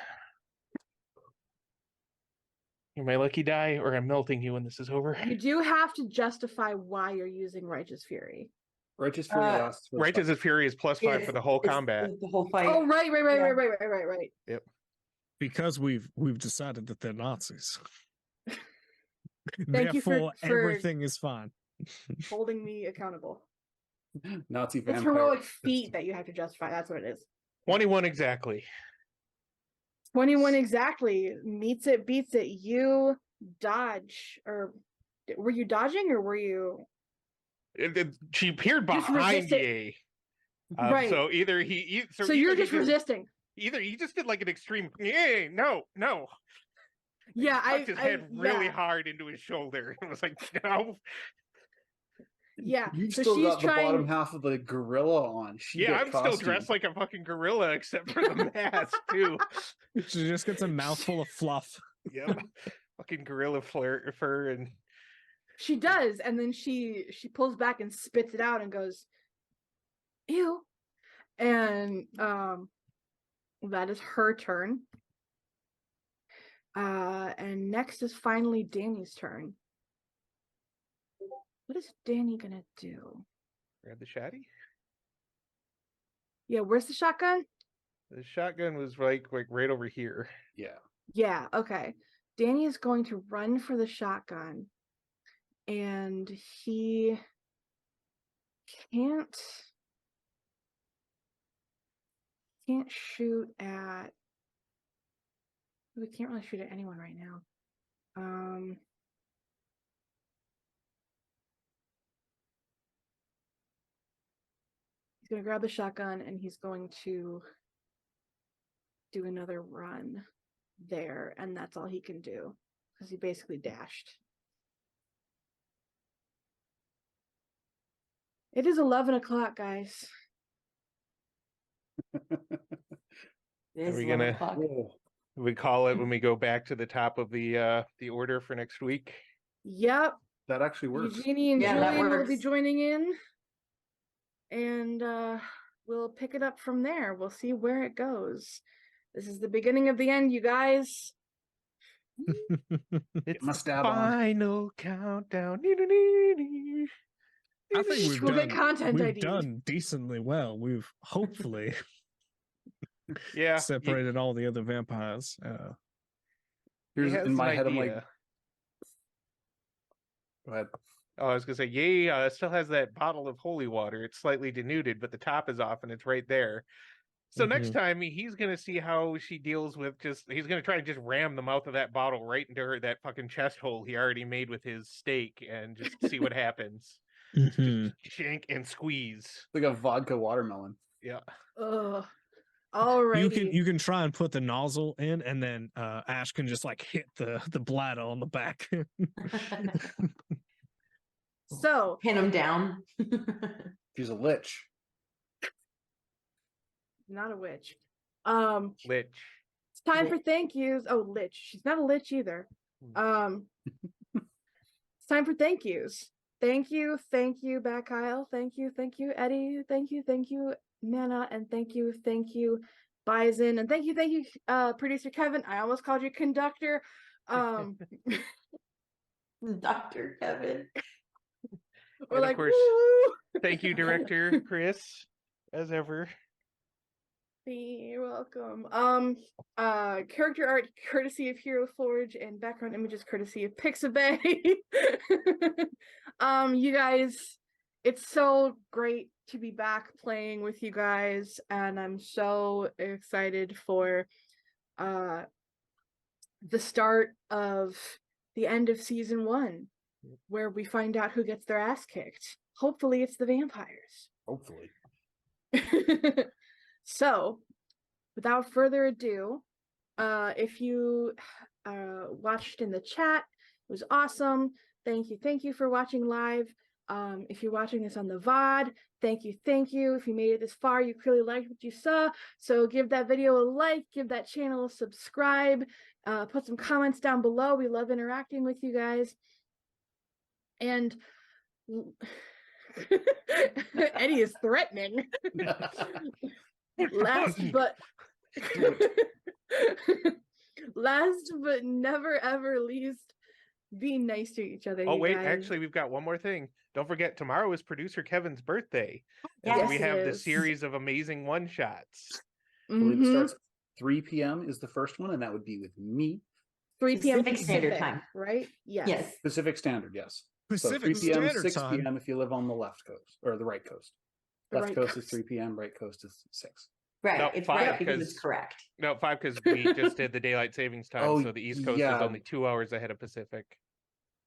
You're my lucky die, or I'm melting you when this is over. You do have to justify why you're using Righteous Fury. Righteous Fury lasts for Righteous fury is +5 for the whole It's combat. The whole fight. Oh, right. Yeah. Right. Because we've decided that they're Nazis. Thank you for- Therefore, for- everything is fine. Holding me accountable. Nazi It's vampire. heroic feat that you have to justify. That's what it is. 21 exactly. 21 exactly. Meets it, beats it. You dodge. Or were you dodging or were you? She appeared Just behind resist it. Ye. Right. So either he, So either you're he just resisting. Either he just did like an extreme, yay, no. Yeah, Tucked his head really yeah. hard into his shoulder. It was like, no. Yeah. You've so still she's got the trying. bottom half of the gorilla on. She Yeah, get I'm still costume. dressed like a fucking gorilla except for the mask too. She just gets a mouthful of fluff. Yep. Fucking gorilla fur and She does, and then she pulls back and spits it out and goes, "Ew," and that is her turn. And next is finally Danny's turn. What is Danny gonna do? grab the shotty. Yeah, where's the shotgun? The shotgun was like right over here. Yeah. Yeah, okay. Danny is going to run for the shotgun, and he can't shoot at. We can't really shoot at anyone right now. He's gonna grab the shotgun and he's going to do another run there, and that's all he can do because he basically dashed. It is 11 o'clock, guys. It is we 11 gonna- o'clock. Whoa. We call it when we go back to the top of the order for next week. Yep. That actually works. Eugenie and Yeah, that Julian will be works. joining in, and we'll pick it up from there. We'll see where it goes. This is the beginning of the end, you guys. It's my the stab on. final countdown. I think we've We'll get done content we've IDs. done decently well. We've hopefully Yeah. separated all the other vampires. Here's has in my an head, I'm like, idea. go ahead. Oh, I was gonna say, Yay still has that bottle of holy water. It's slightly denuded, but the top is off and it's right there. So next time he's gonna see how she deals with he's gonna try to just ram the mouth of that bottle right into that fucking chest hole he already made with his steak and just see what happens. Mhm. Just shank and squeeze. Like a vodka watermelon. Yeah. Ugh. Alrighty. You can try and put the nozzle in, and then Ash can just like hit the bladder on the back. So Pin him down. She's a lich. not a witch. Lich. It's time Lich. for thank yous. Oh, lich. She's not a lich either. It's time for thank yous. Thank you, Back Kyle. Thank you, Eddie. Thank you, Mana, and thank you, Bison, and thank you, producer Kevin. I almost called you conductor. Dr. Kevin. We're And of like, course, woo! Thank you, director Chris, as ever. You're welcome. Character art courtesy of Hero Forge and background images courtesy of Pixabay. You guys, it's so great to be back playing with you guys, and I'm so excited for the start of the end of season 1, where we find out who gets their ass kicked. Hopefully it's the vampires. Hopefully. So, without further ado, if you watched in the chat, it was awesome. Thank you for watching live. If you're watching this on the VOD, thank you. If you made it this far, you clearly liked what you saw. So give that video a like, give that channel a subscribe, put some comments down below. We love interacting with you guys. And Eddie is threatening. Last but never ever least, be nice to each other. Oh you wait, guys. actually, we've got one more thing. Don't forget, tomorrow is producer Kevin's birthday. And Yes, we it have the is. series of amazing one-shots. I believe it Mhm. starts at 3 p.m. is the first one, and that would be with me. 3 p.m. Pacific Standard Pacific, Time. right? Yes. Pacific Standard, yes. Pacific so 3 p.m., Standard 6 Time. p.m. if you live on the left coast or the right coast. The Left right coast is coast. 3 p.m., right coast is 6. Right. No, it's 5 right because it's because- correct. No, 5 because we just did the daylight savings time, Oh, so the East Coast yeah. is only 2 hours ahead of Pacific.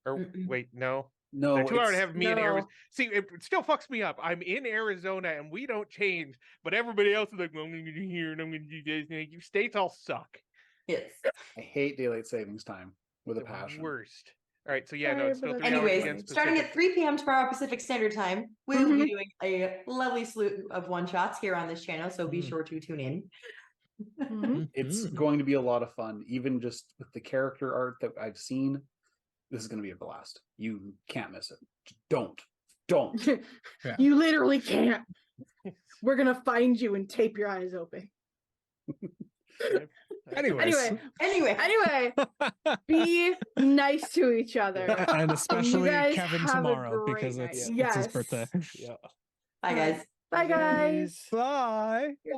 Or Mm-mm. wait, no. No, They're 2 hours it's- ahead of me in No. Arizona. See, it still fucks me up. I'm in Arizona and we don't change, but everybody else is like, well, I'm going to do here and I'm going to do this. And you states all suck. Yes. I hate daylight savings time with a The passion. worst. All right, so yeah, no, Sorry, it's still but 3 that's hours Anyways, against starting Pacific. at 3 p.m. tomorrow Pacific Standard Time, we'll Mhm. be doing a lovely slew of one-shots here on this channel, so be Mm. sure to tune in. Mhm. It's Mhm. going to be a lot of fun, even just with the character art that I've seen. This is going to be a blast. You can't miss it. Just don't. Yeah. You literally can't. We're gonna find you and tape your eyes open. Anyways. Anyway, be nice to each other. And especially guys Kevin have a tomorrow great because night. it's Yes. his birthday. Yeah. Bye, guys. Bye, guys. Bye. You're